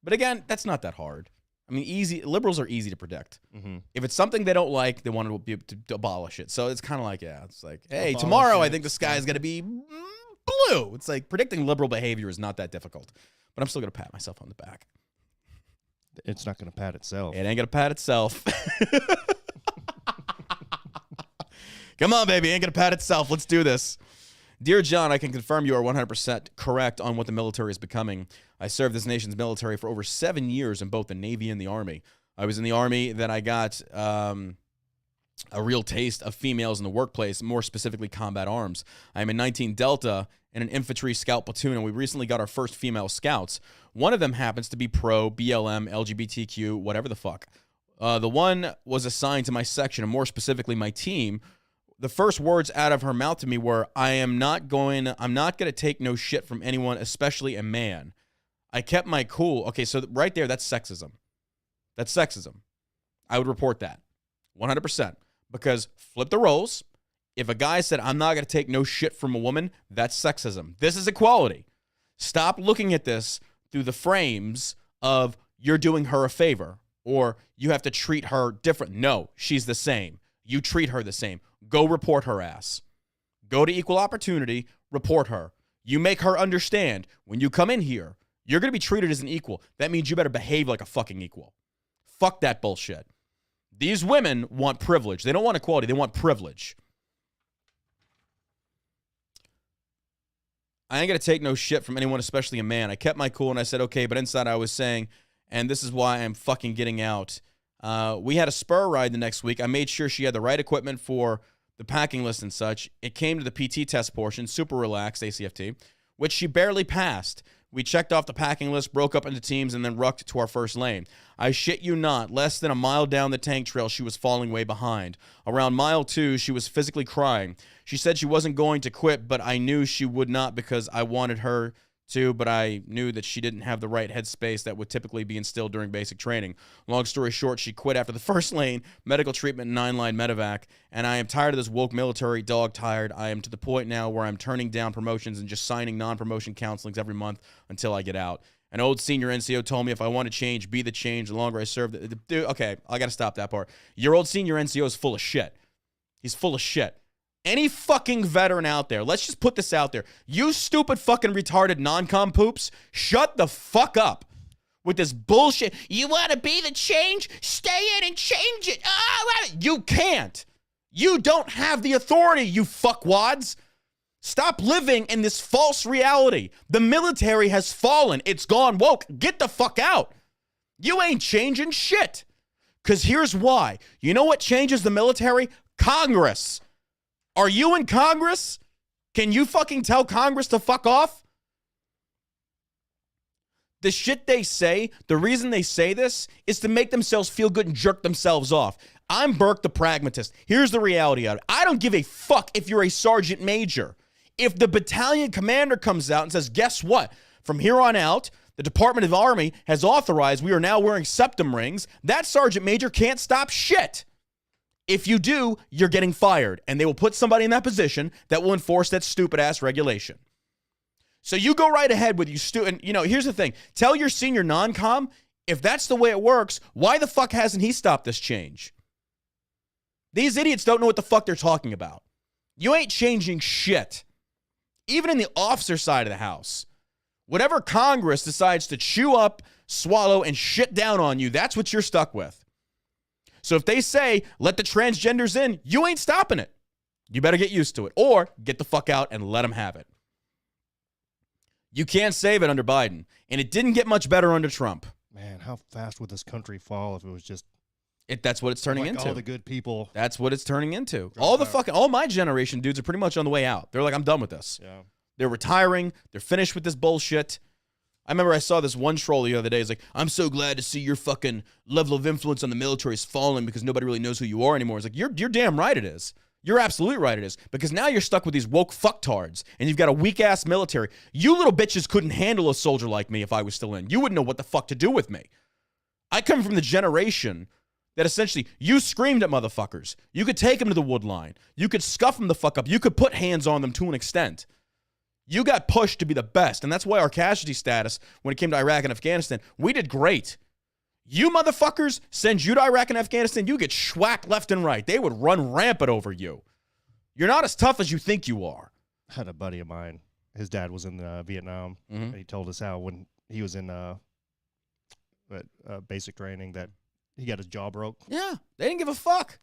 But again, that's not that hard. I mean, easy. Liberals are easy to predict. Mm-hmm. If it's something they don't like, they want to be able to abolish it. So it's kind of like, yeah, it's like, hey, Abolish tomorrow it. I think the sky is going to be blue. It's like predicting liberal behavior is not that difficult. But I'm still going to pat myself on the back. It's not going to pat itself. It ain't going to pat itself. Come on, baby. It ain't going to pat itself. Let's do this. Dear John, I can confirm you are 100% correct on what the military is becoming. I served this nation's military for over 7 years in both the Navy and the Army. I was in the Army, then I got a real taste of females in the workplace, more specifically combat arms. I am in 19 Delta in an infantry scout platoon, and we recently got our first female scouts. One of them happens to be pro, BLM, LGBTQ, whatever the fuck. The one was assigned to my section, and more specifically my team. The first words out of her mouth to me were, I'm not going to take no shit from anyone, especially a man. I kept my cool. Okay, so right there, that's sexism. That's sexism. I would report that 100%, because flip the roles. If a guy said, I'm not going to take no shit from a woman, that's sexism. This is equality. Stop looking at this through the frames of you're doing her a favor or you have to treat her different. No, she's the same. You treat her the same. Go report her ass. Go to equal opportunity, report her. You make her understand when you come in here, you're going to be treated as an equal. That means you better behave like a fucking equal. Fuck that bullshit. These women want privilege. They don't want equality. They want privilege. I ain't going to take no shit from anyone, especially a man. I kept my cool and I said, okay, but inside I was saying, and this is why I'm fucking getting out. We had a spur ride the next week. I made sure she had the right equipment for the packing list and such. It came to the PT test portion, super relaxed, ACFT, which she barely passed. We checked off the packing list, broke up into teams, and then rucked to our first lane. I shit you not, less than a mile down the tank trail, she was falling way behind. Around mile 2, she was physically crying. She said she wasn't going to quit, but I knew she would not because I wanted her to, but I knew that she didn't have the right headspace that would typically be instilled during basic training. Long story short, she quit after the first lane, medical treatment, 9-line medevac, and I am tired of this woke military, dog tired. I am to the point now where I'm turning down promotions and just signing non-promotion counselings every month until I get out. An old senior NCO told me if I want to change, be the change. The longer I serve, dude, okay, I got to stop that part. Your old senior NCO is full of shit. He's full of shit. Any fucking veteran out there, let's just put this out there. You stupid fucking retarded non-com poops, shut the fuck up with this bullshit. You want to be the change? Stay in and change it. You can't. You don't have the authority, you fuckwads. Stop living in this false reality. The military has fallen. It's gone woke. Get the fuck out. You ain't changing shit. Because here's why. You know what changes the military? Congress. Are you in Congress? Can you fucking tell Congress to fuck off? The shit they say, the reason they say this is to make themselves feel good and jerk themselves off. I'm Burke the pragmatist. Here's the reality of it. I don't give a fuck if you're a sergeant major. If the battalion commander comes out and says, guess what? From here on out, the Department of Army has authorized we are now wearing septum rings. That sergeant major can't stop shit. If you do, you're getting fired, and they will put somebody in that position that will enforce that stupid-ass regulation. So you go right ahead with you student. You know, here's the thing. Tell your senior non-com, if that's the way it works, why the fuck hasn't he stopped this change? These idiots don't know what the fuck they're talking about. You ain't changing shit. Even in the officer side of the house. Whatever Congress decides to chew up, swallow, and shit down on you, that's what you're stuck with. So if they say, let the transgenders in, you ain't stopping it. You better get used to it. Or get the fuck out and let them have it. You can't save it under Biden. And it didn't get much better under Trump. Man, how fast would this country fall if it was just That's what it's turning like into. all the good people. That's what it's turning into. All my generation dudes are pretty much on the way out. They're like, I'm done with this. Yeah. They're retiring. They're finished with this bullshit. I remember I saw this one troll the other day. It's like, I'm so glad to see your fucking level of influence on the military is falling because nobody really knows who you are anymore. It's like, you're damn right it is. You're absolutely right it is. Because now you're stuck with these woke fucktards and you've got a weak-ass military. You little bitches couldn't handle a soldier like me if I was still in. You wouldn't know what the fuck to do with me. I come from the generation that essentially you screamed at motherfuckers. You could take them to the wood line. You could scuff them the fuck up. You could put hands on them to an extent. You got pushed to be the best, and that's why our casualty status, when it came to Iraq and Afghanistan, we did great. You motherfuckers, send you to Iraq and Afghanistan, you get schwacked left and right. They would run rampant over you. You're not as tough as you think you are. I had a buddy of mine. His dad was in Vietnam. And he told us how when he was in basic training that he got his jaw broke. Yeah, they didn't give a fuck.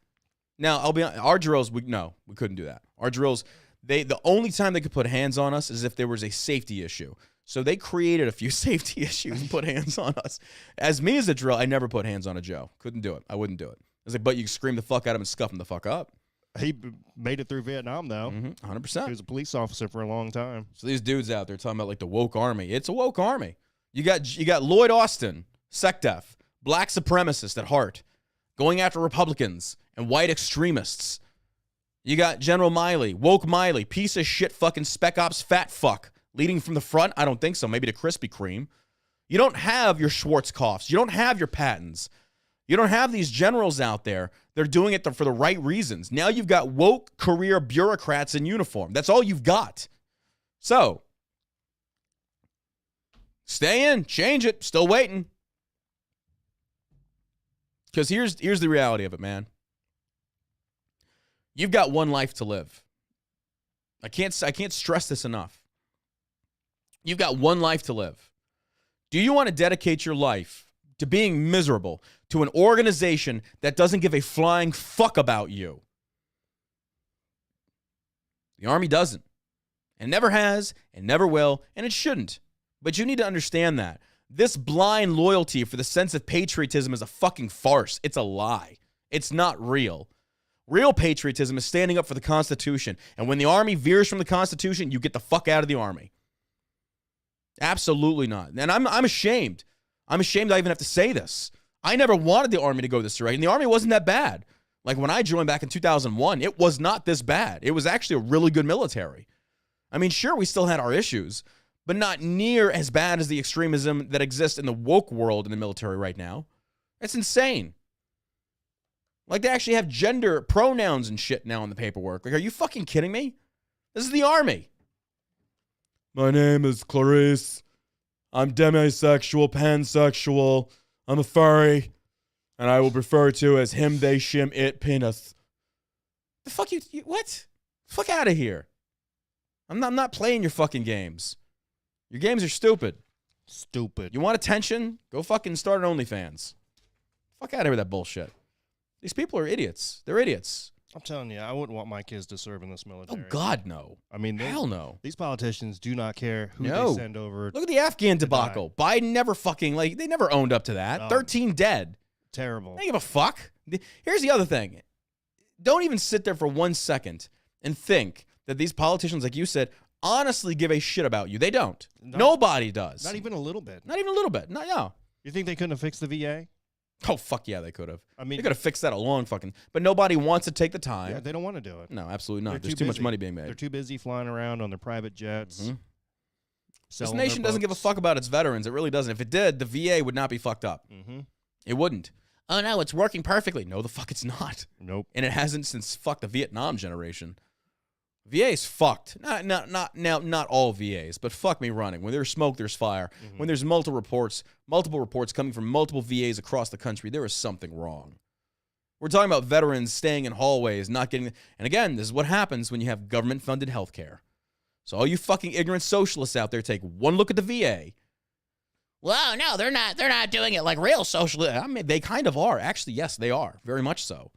Now, I'll be honest, our drills, we couldn't do that. Our drills, the only time they could put hands on us is if there was a safety issue. So they created a few safety issues and put hands on us. As me as a drill, I never put hands on a Joe. Couldn't do it. I wouldn't do it. I was like, but you scream the fuck at him and scuff him the fuck up. He made it through Vietnam, though. 100%. He was a police officer for a long time. So these dudes out there talking about like the woke army. It's a woke army. You got Lloyd Austin, SecDef, black supremacist at heart, going after Republicans and white extremists. You got General Miley, woke Miley, piece of shit fucking spec ops fat fuck. Leading from the front? I don't think so. Maybe to Krispy Kreme. You don't have your Schwarzkopfs. You don't have your Pattons. You don't have these generals out there. They're doing it for the right reasons. Now you've got woke career bureaucrats in uniform. That's all you've got. So, stay in. Change it. Still waiting. Because here's the reality of it, man. You've got one life to live. I can't stress this enough. You've got one life to live. Do you want to dedicate your life to being miserable to an organization that doesn't give a flying fuck about you? The Army doesn't. And never has, and never will, and it shouldn't. But you need to understand that. This blind loyalty for the sense of patriotism is a fucking farce. It's a lie. It's not real. Real patriotism is standing up for the Constitution. And when the Army veers from the Constitution, you get the fuck out of the Army. Absolutely not. And I'm ashamed. I'm ashamed I even have to say this. I never wanted the Army to go this direction. The Army wasn't that bad. Like when I joined back in 2001, it was not this bad. It was actually a really good military. I mean, sure, we still had our issues, but not near as bad as the extremism that exists in the woke world in the military right now. It's insane. Like they actually have gender pronouns and shit now in the paperwork. Like, are you fucking kidding me? This is the Army. My name is Clarice. I'm demisexual, pansexual. I'm a furry. And I will refer to as him, they, shim, it, penis. The fuck you what? Fuck out of here. I'm not playing your fucking games. Your games are stupid. Stupid. You want attention? Go fucking start an OnlyFans. Fuck out of here with that bullshit. These people are idiots. They're idiots. I'm telling you, I wouldn't want my kids to serve in this military. Oh, God, no. I mean, hell no. These politicians do not care who they send over. Look at the Afghan debacle. Biden never fucking, they never owned up to that. 13 dead. Terrible. They don't give a fuck. Here's the other thing. Don't even sit there for 1 second and think that these politicians, like you said, honestly give a shit about you. They don't. Nobody does. Not even a little bit. Not even a little bit. No, yeah. You think they couldn't have fixed the VA? Oh, fuck yeah, they could have. I mean, they could have fixed that a long fucking... But nobody wants to take the time. Yeah, they don't want to do it. No, absolutely not. They're There's too much money being made. They're too busy flying around on their private jets. This nation doesn't give a fuck about its veterans. It really doesn't. If it did, the VA would not be fucked up. It wouldn't. Oh, no, it's working perfectly. No, the fuck it's not. Nope. And it hasn't since, fuck, the Vietnam generation. VA's fucked. Not all VAs, but fuck me running. When there's smoke, there's fire. When there's multiple reports coming from multiple VAs across the country, there is something wrong. We're talking about veterans staying in hallways, not getting... And again, this is what happens when you have government-funded health care. So all you fucking ignorant socialists out there, take one look at the VA. Well, no, they're not doing it like real socialists. I mean, they kind of are. Actually, yes, they are. Very much so.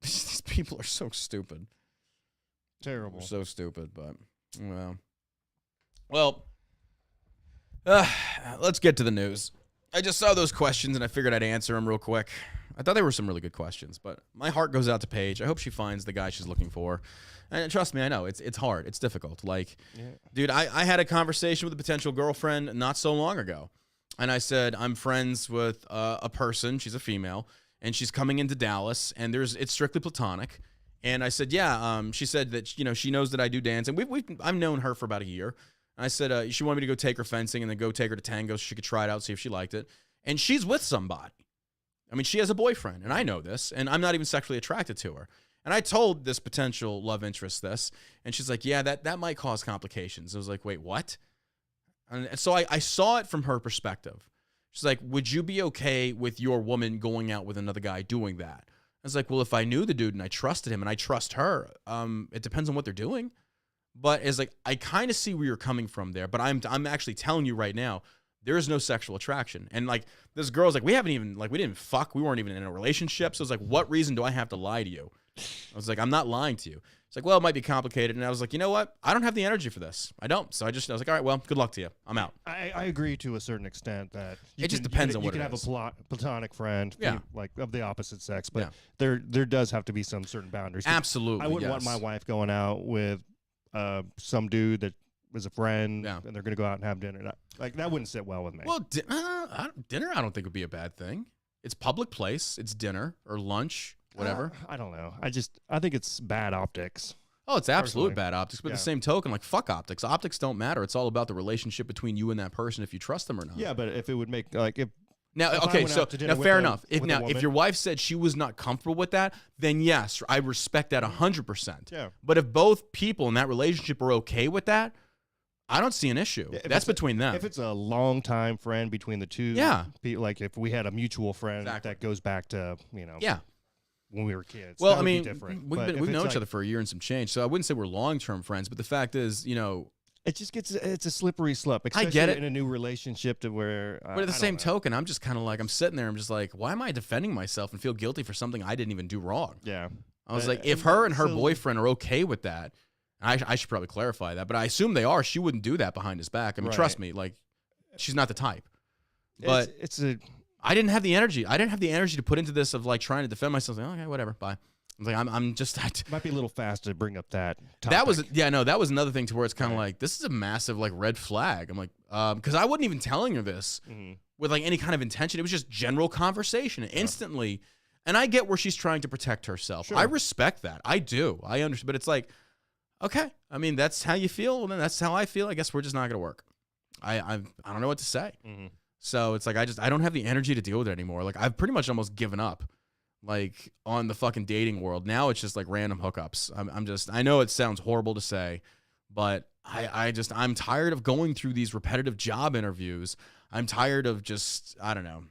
These people are so stupid. Terrible. They're so stupid, but, well, let's get to the news. I just saw those questions, and I figured I'd answer them real quick. I thought they were some really good questions, but my heart goes out to Paige. I hope she finds the guy she's looking for. And trust me, I know, it's hard. It's difficult. Like, dude, I had a conversation with a potential girlfriend not so long ago. And I said, I'm friends with a person. She's a female. And she's coming into Dallas. And it's strictly platonic. And I said, yeah. She said that, she knows that I do dance. And I've known her for about a year. And I said, she wanted me to go take her fencing and then go take her to tango so she could try it out, see if she liked it. And she's with somebody. I mean, she has a boyfriend. And I know this. And I'm not even sexually attracted to her. And I told this potential love interest this, and she's like, yeah, that might cause complications. I was like, wait, what? And so I saw it from her perspective. She's like, would you be okay with your woman going out with another guy doing that? I was like, well, if I knew the dude and I trusted him and I trust her, it depends on what they're doing. But it's like, I kind of see where you're coming from there, but I'm actually telling you right now, there is no sexual attraction. And like, this girl's like, we didn't fuck. We weren't even in a relationship. So it's like, what reason do I have to lie to you? I was like, I'm not lying to you. It's like, well, it might be complicated. And I was like, you know what? I don't have the energy for this. I don't. So I was like, all right, well, good luck to you. I'm out. I agree to a certain extent that it just depends on what it is. You can have a platonic friend, yeah, like of the opposite sex, but there does have to be some certain boundaries. Absolutely. I wouldn't want my wife going out with some dude that was a friend, and they're going to go out and have dinner. Like, that wouldn't sit well with me. Well, dinner I don't think would be a bad thing. It's public place. It's dinner or lunch. Whatever. I don't know. I think it's bad optics. Oh, it's absolute bad optics. But the same token, like, fuck optics. Optics don't matter. It's all about the relationship between you and that person, if you trust them or not. Yeah, but if it would make, like, if fair enough. If your wife said she was not comfortable with that, then yes, I respect that 100%. Yeah. But if both people in that relationship are okay with that, I don't see an issue. That's between them. If it's a long-time friend between the two, like if we had a mutual friend that goes back to, when we were kids. Well, we've known each other for a year and some change, so I wouldn't say we're long-term friends, but the fact is, it just it's a slippery slope. I get it. In a new relationship to where. But at the same token, I'm just kind of like, I'm sitting there, I'm just like, why am I defending myself and feel guilty for something I didn't even do wrong? Yeah. I was like, if her and her boyfriend are okay with that, I should probably clarify that, but I assume they are. She wouldn't do that behind his back. I mean, trust me, like, she's not the type. But I didn't have the energy. I didn't have the energy to put into this of like trying to defend myself. Like, okay, whatever, bye. I was like, I'm just. Might be a little fast to bring up that topic. That was another thing to where it's kind of like, this is a massive like red flag. I'm like, because I wasn't even telling her this with like any kind of intention. It was just general conversation. And instantly, and I get where she's trying to protect herself. Sure. I respect that. I do. I understand. But it's like, okay, I mean, that's how you feel. Well, then that's how I feel. I guess we're just not gonna work. I don't know what to say. So it's like, I don't have the energy to deal with it anymore. Like, I've pretty much almost given up, like, on the fucking dating world. Now it's just like random hookups. I know it sounds horrible to say, but I'm tired of going through these repetitive job interviews. I'm tired of just, I don't know.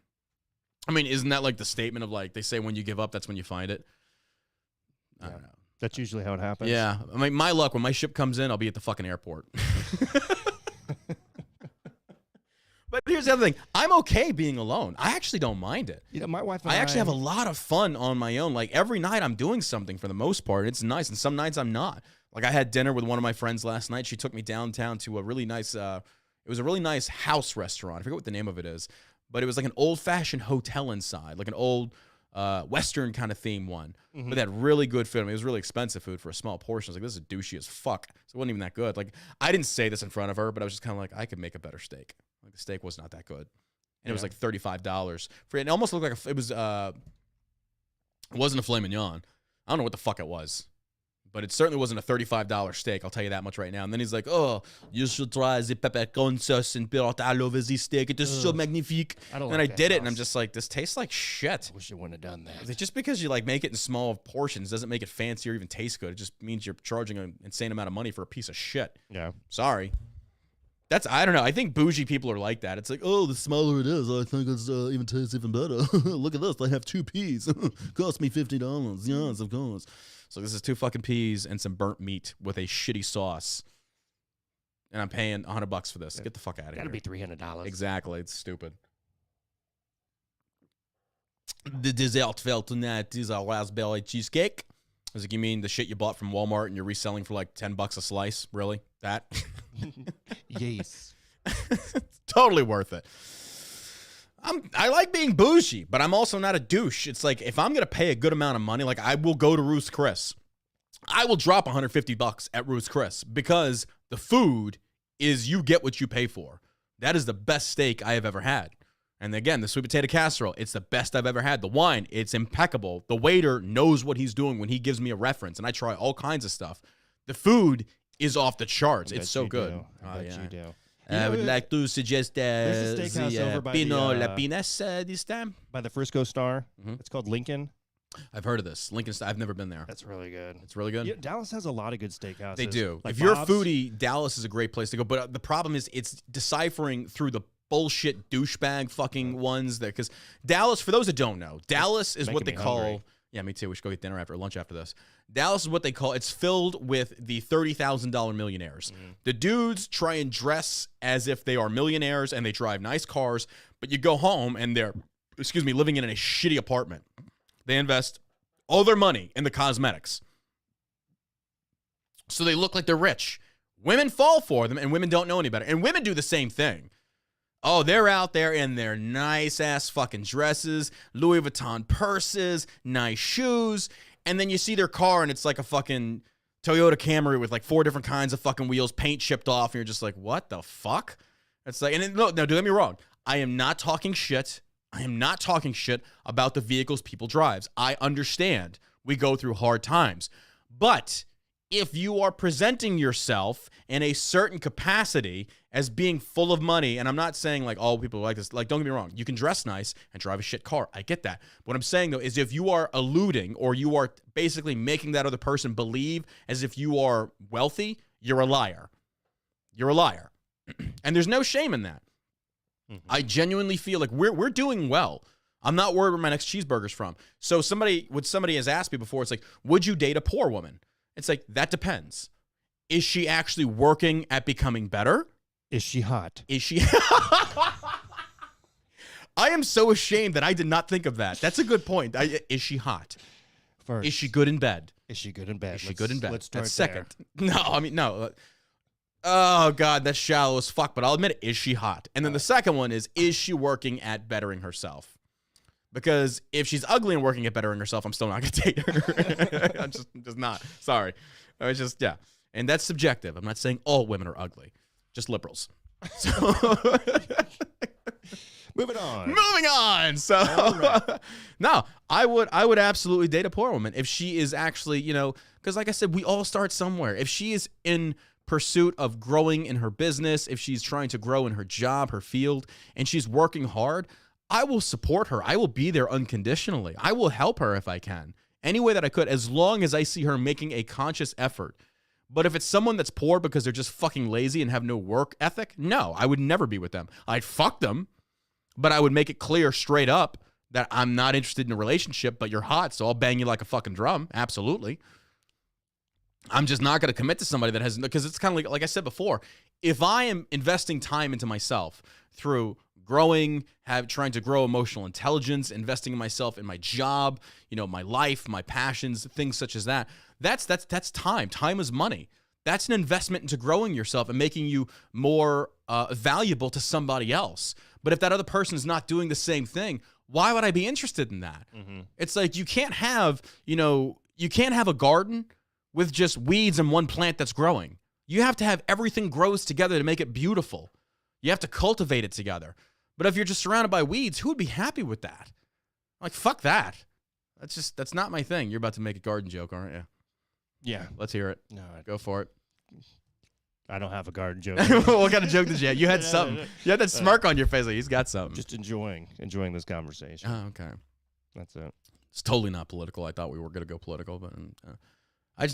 I mean, isn't that like the statement of like, they say when you give up, that's when you find it? I don't know. That's usually how it happens. Yeah. I mean, my luck, when my ship comes in, I'll be at the fucking airport. But here's the other thing. I'm okay being alone. I actually don't mind it. My wife and I actually have a lot of fun on my own. Like, every night I'm doing something for the most part. It's nice. And some nights I'm not. Like, I had dinner with one of my friends last night. She took me downtown to a really nice, it was a really nice house restaurant. I forget what the name of it is. But it was like an old-fashioned hotel inside. Like an old Western kind of theme one. But they had really good food. I mean, it was really expensive food for a small portion. I was like, this is douchey as fuck. So it wasn't even that good. Like, I didn't say this in front of her, but I was just kind of like, I could make a better steak. Like, the steak was not that good. And it was like $35 for it. It almost looked like it wasn't a filet mignon. I don't know what the fuck it was. But it certainly wasn't a $35 steak, I'll tell you that much right now. And then he's like, oh, you should try the peppercorn sauce and put all over the steak. It is so magnifique. And I did it, and I'm just like, this tastes like shit. I wish you wouldn't have done that. Like, just because you like make it in small portions doesn't make it fancy or even taste good. It just means you're charging an insane amount of money for a piece of shit. Yeah. Sorry. I don't know. I think bougie people are like that. It's like, oh, the smaller it is, I think it's even tastes even better. Look at this. I have 2 peas. Cost me $50. Yes, of course. So this is 2 fucking peas and some burnt meat with a shitty sauce. And I'm paying $100 for this. Get the fuck out of here. Gotta be $300. Exactly. It's stupid. The dessert for tonight is a raspberry cheesecake. I was like, you mean the shit you bought from Walmart and you're reselling for like $10 a slice? Really? That? Yes. Totally worth it. I like being bougie, but I'm also not a douche. It's like, if I'm going to pay a good amount of money, like, I will go to Ruth's Chris. I will drop $150 at Ruth's Chris because the food is, you get what you pay for. That is the best steak I have ever had. And again, the sweet potato casserole, it's the best I've ever had. The wine, it's impeccable. The waiter knows what he's doing when he gives me a reference, and I try all kinds of stuff. The food is off the charts. It's so good. I bet you do. I would like to suggest there's a steakhouse over by Pino Lapinas this time. By the Frisco Star. It's called Lincoln. I've heard of this. Lincoln, I've never been there. That's really good. It's really good? Yeah, Dallas has a lot of good steakhouses. They do. Like if you're a foodie, Dallas is a great place to go. But the problem is it's deciphering through the bullshit douchebag fucking ones that, because Dallas, for those that don't know, Dallas is what they call. Hungry. Yeah, me too. We should go get dinner after lunch after this. Dallas is what they call, it's filled with the $30,000 millionaires. The dudes try and dress as if they are millionaires and they drive nice cars, but you go home and they're, living in a shitty apartment. They invest all their money in the cosmetics. So they look like they're rich. Women fall for them, and women don't know any better. And women do the same thing. Oh, they're out there in their nice-ass fucking dresses, Louis Vuitton purses, nice shoes, and then you see their car, and it's like a fucking Toyota Camry with like 4 different kinds of fucking wheels, paint chipped off, and you're just like, what the fuck? It's like, and no, don't get me wrong. I am not talking shit. I am not talking shit about the vehicles people drive. I understand we go through hard times. But if you are presenting yourself in a certain capacity as being full of money, and I'm not saying like all people are like this, like don't get me wrong, you can dress nice and drive a shit car. I get that. What I'm saying though is if you are alluding or you are basically making that other person believe as if you are wealthy, you're a liar. You're a liar. And there's no shame in that. I genuinely feel like we're doing well. I'm not worried where my next cheeseburger's from. So somebody has asked me before, it's like, would you date a poor woman? It's like, that depends. Is she actually working at becoming better? Is she hot? Is she? I am so ashamed that I did not think of that. That's a good point. Is she hot? First, is she good in bed? Is she good in bed? Is she good in bed? Let's start That's second. No, I mean, no. Oh, God, that's shallow as fuck, but I'll admit it. Is she hot? And then the second one is she working at bettering herself? Because if she's ugly and working at bettering herself, I'm still not going to date her. I'm just not. Sorry. It's just, yeah. And that's subjective. I'm not saying all women are ugly. Just liberals. So moving on. Moving on. So right. No, I would absolutely date a poor woman if she is actually, because like I said, we all start somewhere. If she is in pursuit of growing in her business, if she's trying to grow in her job, her field, and she's working hard, I will support her. I will be there unconditionally. I will help her if I can. Any way that I could, as long as I see her making a conscious effort. But if it's someone that's poor because they're just fucking lazy and have no work ethic, no, I would never be with them. I'd fuck them, but I would make it clear straight up that I'm not interested in a relationship, but you're hot, so I'll bang you like a fucking drum. Absolutely. I'm just not going to commit to somebody that has, because it's kind of like I said before, if I am investing time into myself through growing, trying to grow emotional intelligence, investing in myself, in my job, my life, my passions, things such as that. That's time. Time is money. That's an investment into growing yourself and making you more valuable to somebody else. But if that other person is not doing the same thing, why would I be interested in that? Mm-hmm. It's like you can't have a garden with just weeds and one plant that's growing. You have to have everything grows together to make it beautiful. You have to cultivate it together. But if you're just surrounded by weeds, who would be happy with that? Like, fuck that. That's not my thing. You're about to make a garden joke, aren't you? Yeah. Let's hear it. No, go for it. I don't have a garden joke. What kind of joke did you have? You had something. You had that smirk on your face. Like, he's got something. Just enjoying this conversation. Oh, okay. That's it. It's totally not political. I thought we were going to go political, but I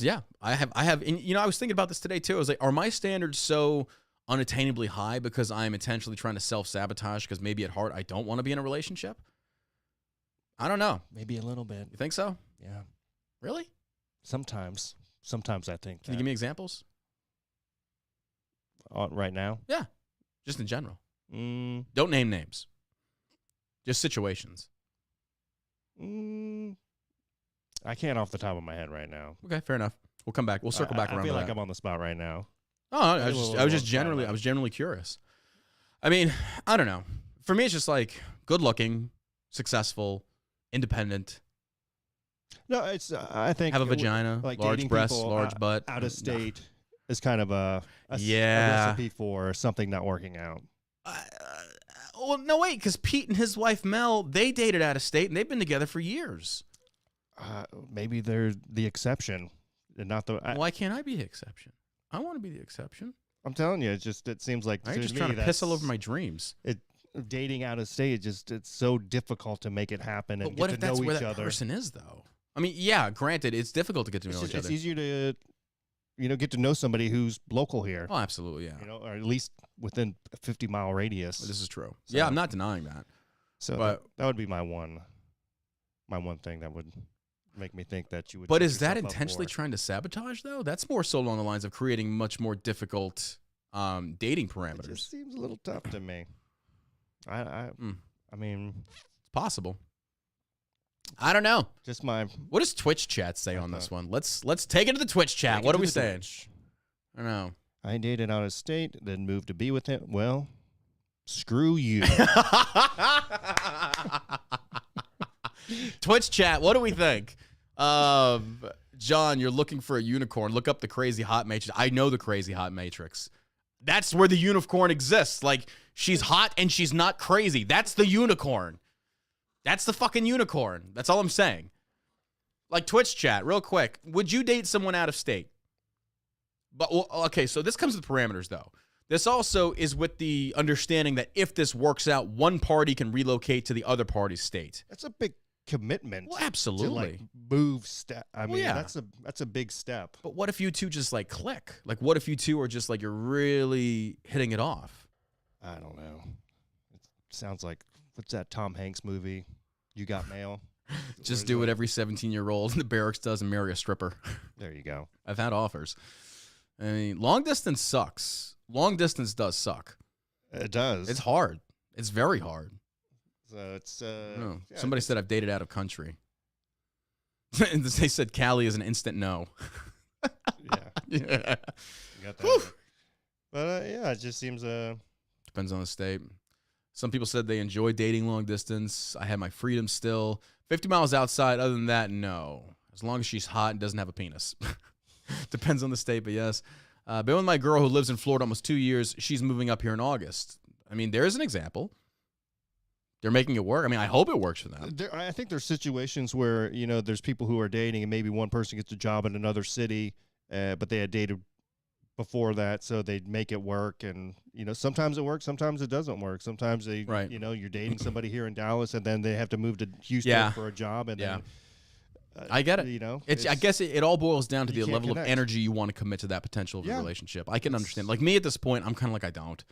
have. And, I was thinking about this today too. I was like, are my standards so unattainably high because I'm intentionally trying to self-sabotage because maybe at heart I don't want to be in a relationship? I don't know. Maybe a little bit. You think so? Yeah. Really? Sometimes I think. Can you give me examples? Right now? Yeah. Just in general. Don't name names. Just situations. I can't off the top of my head right now. Okay, fair enough. We'll come back. We'll circle back around. I feel to like that. I'm on the spot right now. Oh, I was generally curious. I mean, I don't know. For me, it's just like good looking, successful, independent. No, it's I think have a vagina, like large breasts, large butt. Out of state is kind of a recipe for something not working out. Well, no, wait, because Pete and his wife Mel, they dated out of state and they've been together for years. Maybe they're the exception and not the. Why can't I be the exception? I want to be the exception. I'm telling you, it seems like I'm just trying to piss all over my dreams. Dating out of state, it's so difficult to make it happen and what get if to know that's each where other. that person is, though? I mean, yeah, granted, it's difficult to get to know each other. It's easier to get to know somebody who's local here. Oh, absolutely, yeah. Or at least within a 50-mile radius. This is true. So, yeah, I'm not denying that. So but that would be my one thing that would make me think that you would. But set is that yourself up intentionally for. trying to sabotage, though? That's more so along the lines of creating much more difficult dating It parameters. just seems a little tough to me. I mean, It's possible. I don't know. just my. What does Twitch chat say on this one? Let's take it to the Twitch chat. Take it What are to we the saying? Twitch. I don't know. I dated out of state, then moved to be with him. Well, screw you. Twitch chat, what do we think? John, you're looking for a unicorn. Look up the Crazy Hot Matrix. I know the Crazy Hot Matrix. That's where the unicorn exists. Like, she's hot and she's not crazy. That's the unicorn. That's the fucking unicorn. That's all I'm saying. Like, Twitch chat, real quick. Would you date someone out of state? But, well, okay, so this comes with parameters, though. This also is with the understanding that if this works out, one party can relocate to the other party's state. That's a big commitment. Well, To absolutely. like move step. I mean, yeah. that's a big step. But what if you two just like click? Like, what if you two are just like you're really hitting it off? I don't know. It sounds like what's that Tom Hanks movie? You Got Mail. Just do what every 17-year-old in the barracks does and marry a stripper. There you go. I've had offers. I mean, long distance sucks. Long distance does suck. It does. It's hard. It's very hard. So it's No. yeah, Somebody said I've dated out of country. And they said Cali is an instant no. yeah. Yeah. You got that. But yeah, it just seems Depends on the state. Some people said they enjoy dating long distance. I have my freedom still. 50 miles outside. Other than that, no. As long as she's hot and doesn't have a penis. Depends on the state, but yes. Been with my girl who lives in Florida almost 2 years. She's moving up here in August. I mean, there's an example. They're making it work. I mean, I hope it works for them. I think there's situations where, there's people who are dating and maybe one person gets a job in another city, but they had dated before that, so they'd make it work. And, sometimes it works, sometimes it doesn't work. Sometimes they, Right. You're dating somebody here in Dallas and then they have to move to Houston for a job. And then, I get it. I guess it all boils down to the you can't level of connect. energy you want to commit to that potential of a Yeah. relationship. I can understand. Like me at this point, I'm kind of like, I don't.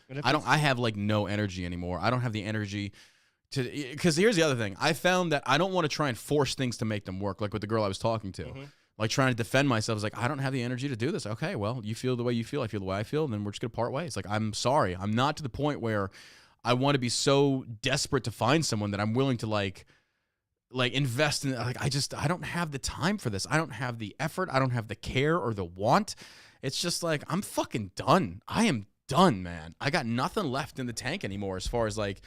I have like no energy anymore. I don't have the energy because here's the other thing. I found that I don't want to try and force things to make them work. Like with the girl I was talking to, like trying to defend myself. I was like, I don't have the energy to do this. Okay, well, you feel the way you feel. I feel the way I feel. And then we're just going to part ways. Like, I'm sorry. I'm not to the point where I want to be so desperate to find someone that I'm willing to like invest in. Like, I don't have the time for this. I don't have the effort. I don't have the care or the want. It's just like, I'm fucking done. I am done, man. I got nothing left in the tank anymore as far as like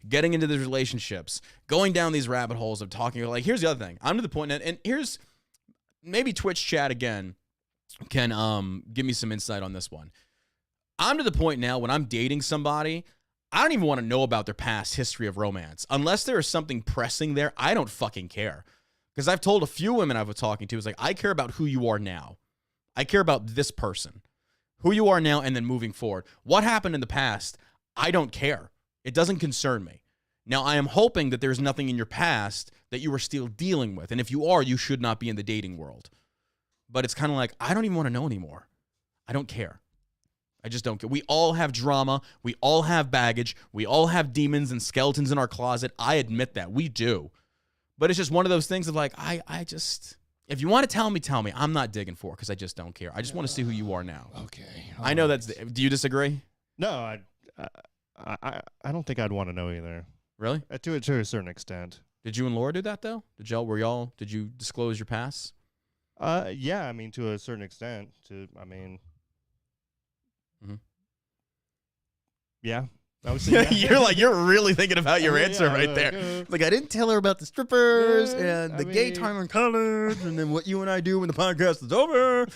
getting into these relationships, going down these rabbit holes of talking. Like, here's the other thing. I'm to the point, and here's maybe Twitch chat again can give me some insight on this one. I'm to the point now when I'm dating somebody, I don't even want to know about their past history of romance. Unless there is something pressing there, I don't fucking care. Because I've told a few women I've been talking to, it's like, I care about who you are now. I care about this person. Who you are now and then moving forward. What happened in the past, I don't care. It doesn't concern me. Now, I am hoping that there's nothing in your past that you are still dealing with. And if you are, you should not be in the dating world. But it's kind of like, I don't even want to know anymore. I don't care. I just don't care. We all have drama. We all have baggage. We all have demons and skeletons in our closet. I admit that. We do. But it's just one of those things of like, I just, if you want to tell me, tell me. I'm not digging for it because I just don't care. I just want to see who you are now. Okay. I know that's, do you disagree? No, I don't think I'd want to know either. Really? To a certain extent. Did you and Laura do that though? Did you disclose your past? Yeah, I mean, to a certain extent. Yeah. I would say yeah. you're really thinking about your answer right there. Like, I didn't tell her about the strippers and the gay time in college and then what you and I do when the podcast is over.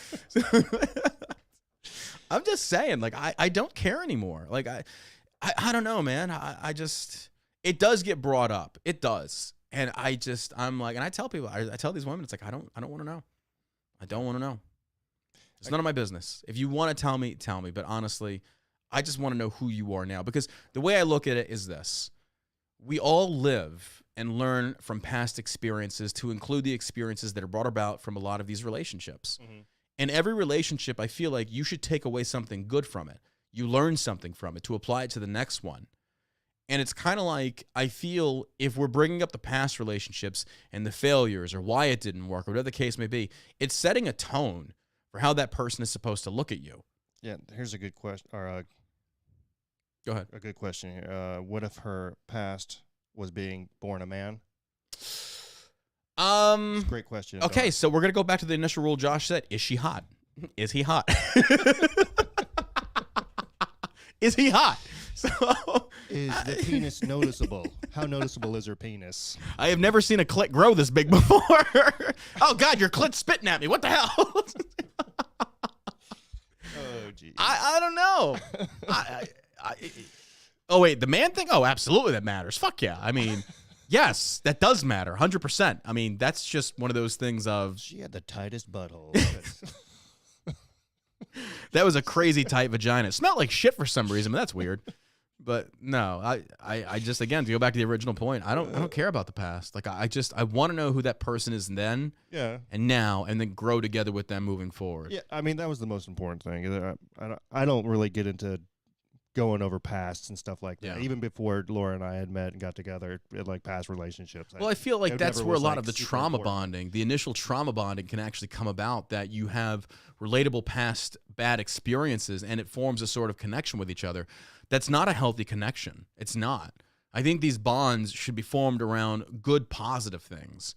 I'm just saying, like, I don't care anymore. Like, I don't know, man. I just, it does get brought up. It does. And I'm like, and I tell people, I tell these women, it's like, I don't want to know. I don't want to know. It's none of my business. If you want to tell me, tell me. But honestly, I just want to know who you are now. Because the way I look at it is this. We all live and learn from past experiences to include the experiences that are brought about from a lot of these relationships. Mm-hmm. In every relationship, I feel like you should take away something good from it. You learn something from it to apply it to the next one. And it's kind of like, I feel if we're bringing up the past relationships and the failures or why it didn't work or whatever the case may be, it's setting a tone for how that person is supposed to look at you. Yeah, here's a good question. Or Go ahead. a good question here. What if her past was being born a man? It's a great question. Okay, so we're going to go back to the initial rule Josh said. Is she hot? Is he hot? Is he hot? So, is the penis noticeable? How noticeable is her penis? I have never seen a clit grow this big before. Oh, God, your clit's spitting at me. What the hell? Oh, geez. I don't know. Oh, wait, the man thing? Oh, absolutely that matters. Fuck yeah. I mean, yes, that does matter. 100%. I mean, that's just one of those things of... She had the tightest butthole. That was a crazy tight vagina. It smelled like shit for some reason, but that's weird. But no, I just, again, to go back to the original point, I don't care about the past. Like, I want to know who that person is then and now, and then grow together with them moving forward. Yeah, I mean, that was the most important thing. I don't really get into going over pasts and stuff like that. Yeah. Even before Laura and I had met and got together, like past relationships. Well, I feel like that's where a lot of the trauma important. bonding, the initial trauma bonding can actually come about, that you have relatable past bad experiences and it forms a sort of connection with each other. That's not a healthy connection. It's not. I think these bonds should be formed around good, positive things.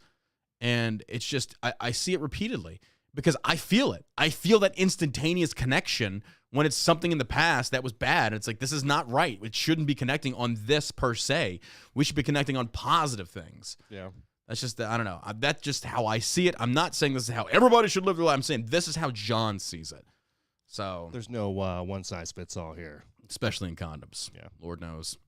And it's just, I see it repeatedly because I feel it. I feel that instantaneous connection when it's something in the past that was bad. It's like, this is not right. It shouldn't be connecting on this per se. We should be connecting on positive things. Yeah. That's just, I don't know. That's just how I see it. I'm not saying this is how everybody should live their life. I'm saying this is how John sees it. So there's no one size fits all here. Especially in condoms. Yeah. Lord knows.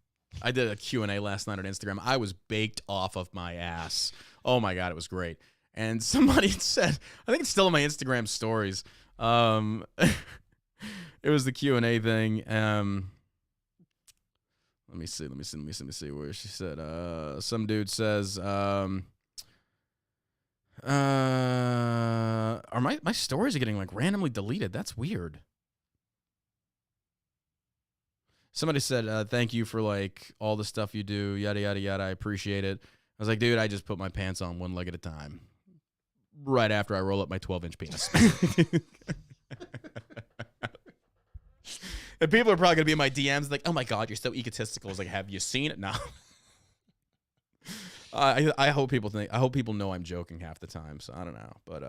I did a Q&A last night on Instagram. I was baked off of my ass. Oh my God, it was great. And somebody said, I think it's still in my Instagram stories. It was the Q&A thing. Let me see where she said, some dude says, are my stories are getting like randomly deleted. That's weird. Somebody said, thank you for like all the stuff you do, yada, yada, yada. I appreciate it. I was like, dude, I just put my pants on one leg at a time. Right after I roll up my 12-inch penis. And people are probably going to be in my DMs like, oh my God, you're so egotistical. It's like, have you seen it? No. I hope people know I'm joking half the time. So I don't know. But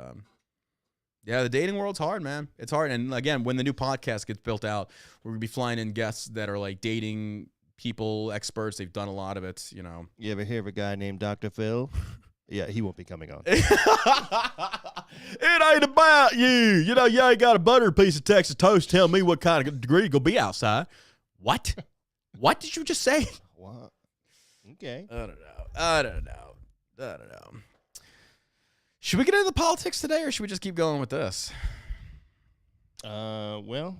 yeah, the dating world's hard, man. It's hard. And again, when the new podcast gets built out, we're going to be flying in guests that are like dating people, experts. They've done a lot of it, you know. You ever hear of a guy named Dr. Phil? Yeah, he won't be coming on. It ain't about you. You know, you ain't got a buttered piece of Texas toast. Tell me what kind of degree you're going to be outside. What? What did you just say? What? Okay. I don't know. Should we get into the politics today, or should we just keep going with this? Well,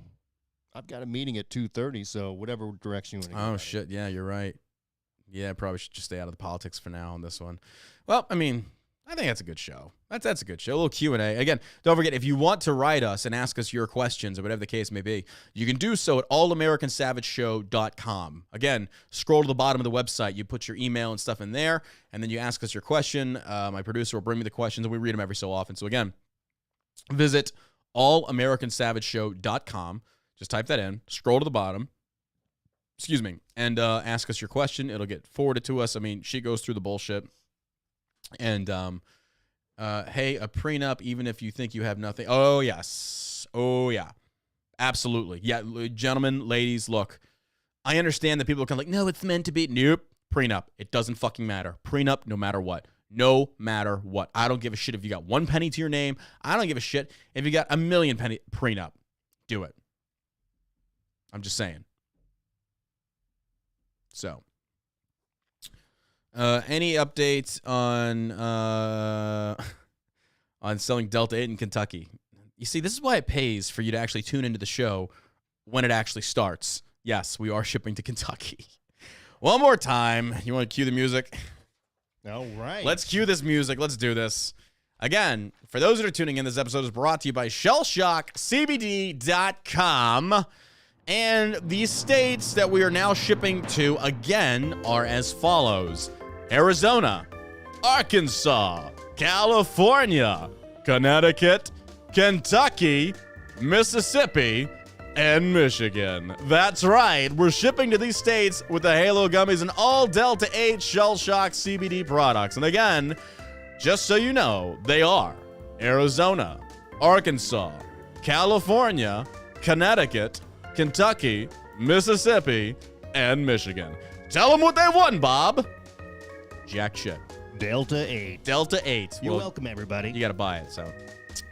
I've got a meeting at 2:30, so whatever direction you want to go. Oh, shit. Yeah, you're right. Yeah, probably should just stay out of the politics for now on this one. Well, I mean, I think that's a good show. That's a good show. A little Q&A. Again, don't forget, if you want to write us and ask us your questions or whatever the case may be, you can do so at allamericansavageshow.com. Again, scroll to the bottom of the website. You put your email and stuff in there, and then you ask us your question. My producer will bring me the questions, and we read them every so often. So again, visit allamericansavageshow.com. Just type that in. Scroll to the bottom. Excuse me. And ask us your question. It'll get forwarded to us. I mean, she goes through the bullshit. And, hey, a prenup, even if you think you have nothing. Oh, yes. Oh, yeah. Absolutely. Yeah, gentlemen, ladies, look. I understand that people are kind of like, no, it's meant to be. Nope. Prenup. It doesn't fucking matter. Prenup, no matter what. No matter what. I don't give a shit if you got 1 penny to your name. I don't give a shit if you got 1 million penny prenup. Do it. I'm just saying. So, any updates on selling Delta 8 in Kentucky? You see, this is why it pays for you to actually tune into the show when it actually starts. Yes, we are shipping to Kentucky. One more time. You want to cue the music? All right. Let's cue this music. Let's do this. Again, for those that are tuning in, this episode is brought to you by ShellshockCBD.com. And these states that we are now shipping to, again, are as follows: Arizona, Arkansas, California, Connecticut, Kentucky, Mississippi, and Michigan. That's right. We're shipping to these states with the Halo gummies and all Delta 8 Shell Shock CBD products. And again, just so you know, they are Arizona, Arkansas, California, Connecticut, Kentucky, Mississippi, and Michigan. Tell them what they won, Bob. Jack shit. Delta 8. Delta 8. You're welcome, everybody. You got to buy it, so.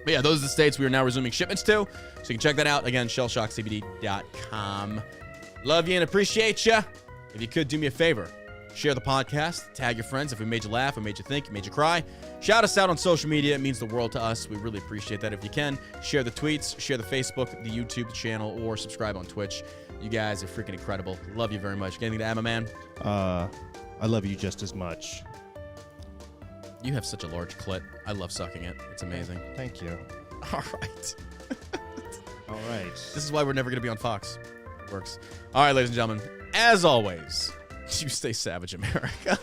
But yeah, those are the states we are now resuming shipments to. So you can check that out. Again, shellshockcbd.com. Love you and appreciate you. If you could do me a favor, share the podcast, tag your friends if we made you laugh, we made you think, made you cry. Shout us out on social media. It means the world to us. We really appreciate that. If you can, share the tweets, share the Facebook, the YouTube channel, or subscribe on Twitch. You guys are freaking incredible. Love you very much. Anything to add, my man? I love you just as much. You have such a large clit. I love sucking it. It's amazing. Thank you. All right. All right. This is why we're never going to be on Fox. It works. All right, ladies and gentlemen. As always, you stay savage, America.